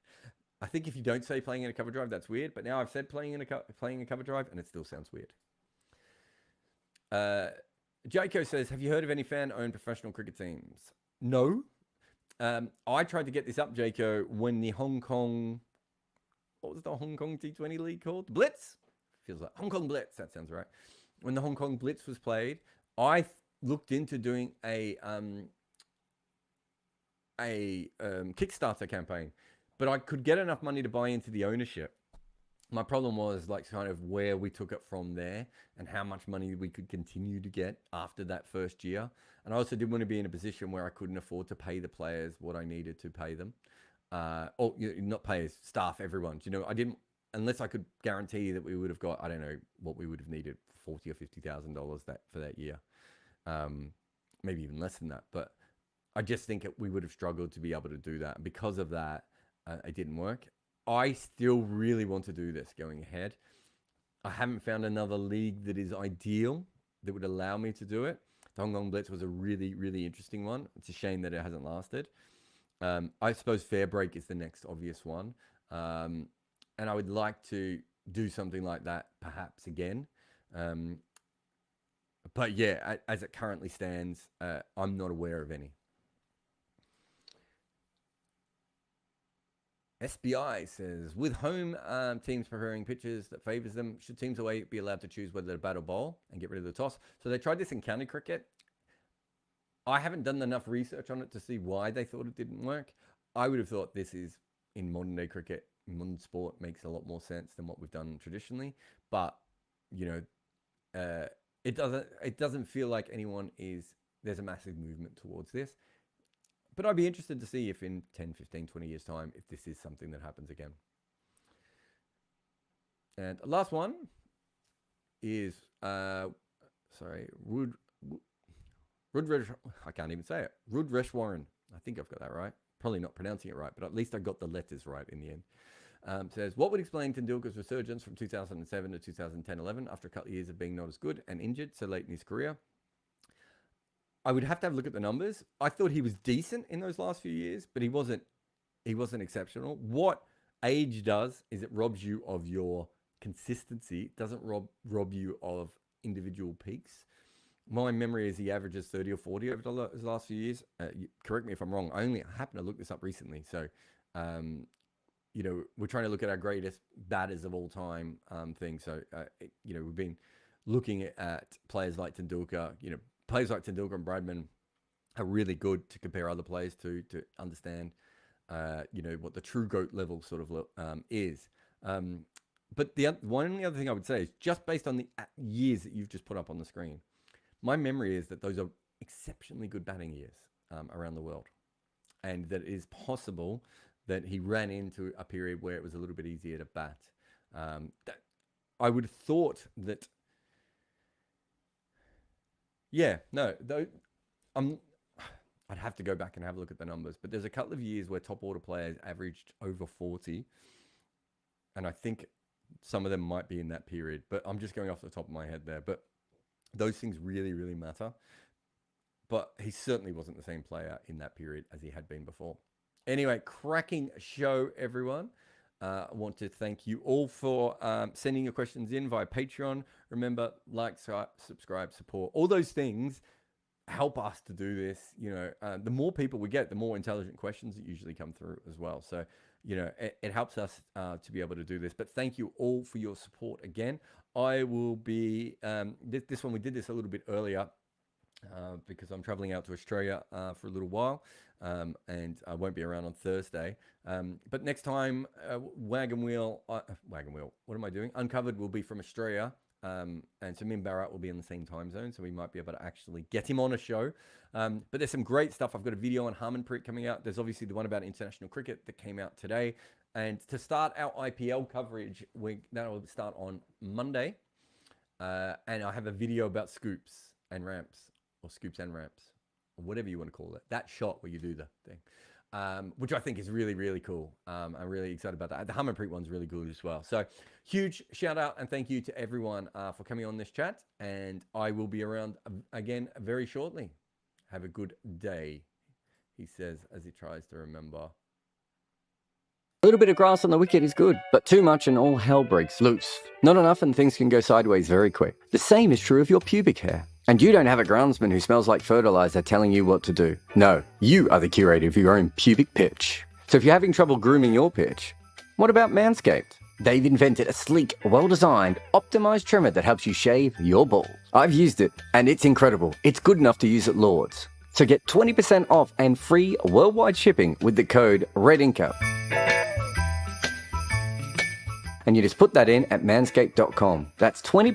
[SPEAKER 1] I think if you don't say playing in a cover drive, that's weird. But now I've said playing a cover drive, and it still sounds weird. Jaco says, have you heard of any fan-owned professional cricket teams? No. I tried to get this up, Jaco, when the Hong Kong... What was the Hong Kong T20 league called? Blitz? Feels like Hong Kong Blitz. That sounds right. When the Hong Kong Blitz was played, I looked into doing a Kickstarter campaign, but I could get enough money to buy into the ownership. My problem was like kind of where we took it from there and how much money we could continue to get after that first year. And I also didn't want to be in a position where I couldn't afford to pay the players what I needed to pay them. Not players, staff, everyone. I didn't, unless I could guarantee that we would have got, I don't know what we would have needed, $40,000 or $50,000 for that year. Maybe even less than that. But I just think we would have struggled to be able to do that. And because of that, it didn't work. I still really want to do this going ahead. I haven't found another league that is ideal that would allow me to do it. The Hong Kong Blitz was a really, really interesting one. It's a shame that it hasn't lasted. I suppose Fair Break is the next obvious one. And I would like to do something like that perhaps again. But yeah, as it currently stands, I'm not aware of any. SBI says, with home teams preparing pitches that favours them, should teams away be allowed to choose whether to bat or bowl and get rid of the toss? So they tried this in county cricket. I haven't done enough research on it to see why they thought it didn't work. I would have thought this is, in modern day cricket, modern sport, makes a lot more sense than what we've done traditionally. But, it doesn't feel like there's a massive movement towards this. But I'd be interested to see if in 10, 15, 20 years' time, if this is something that happens again. And last one is, Rudresh, I can't even say it. Rudreshwaran. I think I've got that right. Probably not pronouncing it right, but at least I got the letters right in the end. Says, what would explain Tendulkar's resurgence from 2007 to 2010-11 after a couple of years of being not as good and injured so late in his career? I would have to have a look at the numbers. I thought he was decent in those last few years, but he wasn't exceptional. What age does is it robs you of your consistency. It doesn't rob you of individual peaks. My memory is he averages 30 or 40 over his last few years. Correct me if I'm wrong. I happened to look this up recently. So, we're trying to look at our greatest batters of all time thing. So, we've been looking at players like Tendulkar. Players like Tendulkar and Bradman are really good to compare other players to understand, what the true GOAT level sort of is. But the only other thing I would say is just based on the years that you've just put up on the screen, my memory is that those are exceptionally good batting years around the world. And that it is possible that he ran into a period where it was a little bit easier to bat. I would have thought that. Yeah, no, though I'd have to go back and have a look at the numbers, but there's a couple of years where top order players averaged over 40, and I think some of them might be in that period, but I'm just going off the top of my head there. But those things really, really matter. But he certainly wasn't the same player in that period as he had been before. Anyway, cracking show, everyone. I want to thank you all for sending your questions in via Patreon. Remember, like, subscribe, support. All those things help us to do this. You know, the more people we get, the more intelligent questions that usually come through as well. So, you know, it helps us to be able to do this. But thank you all for your support again. I will be, this one, we did this a little bit earlier because I'm traveling out to Australia for a little while. And I won't be around on Thursday. But next time, Wagon Wheel, what am I doing? Uncovered will be from Australia. And so me and Barrett will be in the same time zone, so we might be able to actually get him on a show. But there's some great stuff. I've got a video on Harmanpreet coming out. There's obviously the one about international cricket that came out today. And to start our IPL coverage, that will start on Monday. And I have a video about scoops and ramps, or scoops and ramps, or whatever you want to call it. That shot where you do the thing. Which I think is really, really cool. I'm really excited about that. The Harmanpreet one's really good as well. So huge shout out and thank you to everyone for coming on this chat. And I will be around again very shortly. Have a good day, he says as he tries to remember.
[SPEAKER 2] A little bit of grass on the wicket is good, but too much and all hell breaks loose. Not enough and things can go sideways very quick. The same is true of your pubic hair. And you don't have a groundsman who smells like fertilizer telling you what to do. No, you are the curator of your own pubic pitch. So if you're having trouble grooming your pitch, what about Manscaped? They've invented a sleek, well-designed, optimized trimmer that helps you shave your balls. I've used it, and it's incredible. It's good enough to use at Lord's. So get 20% off and free worldwide shipping with the code REDINKUP. And you just put that in at manscaped.com. That's 20%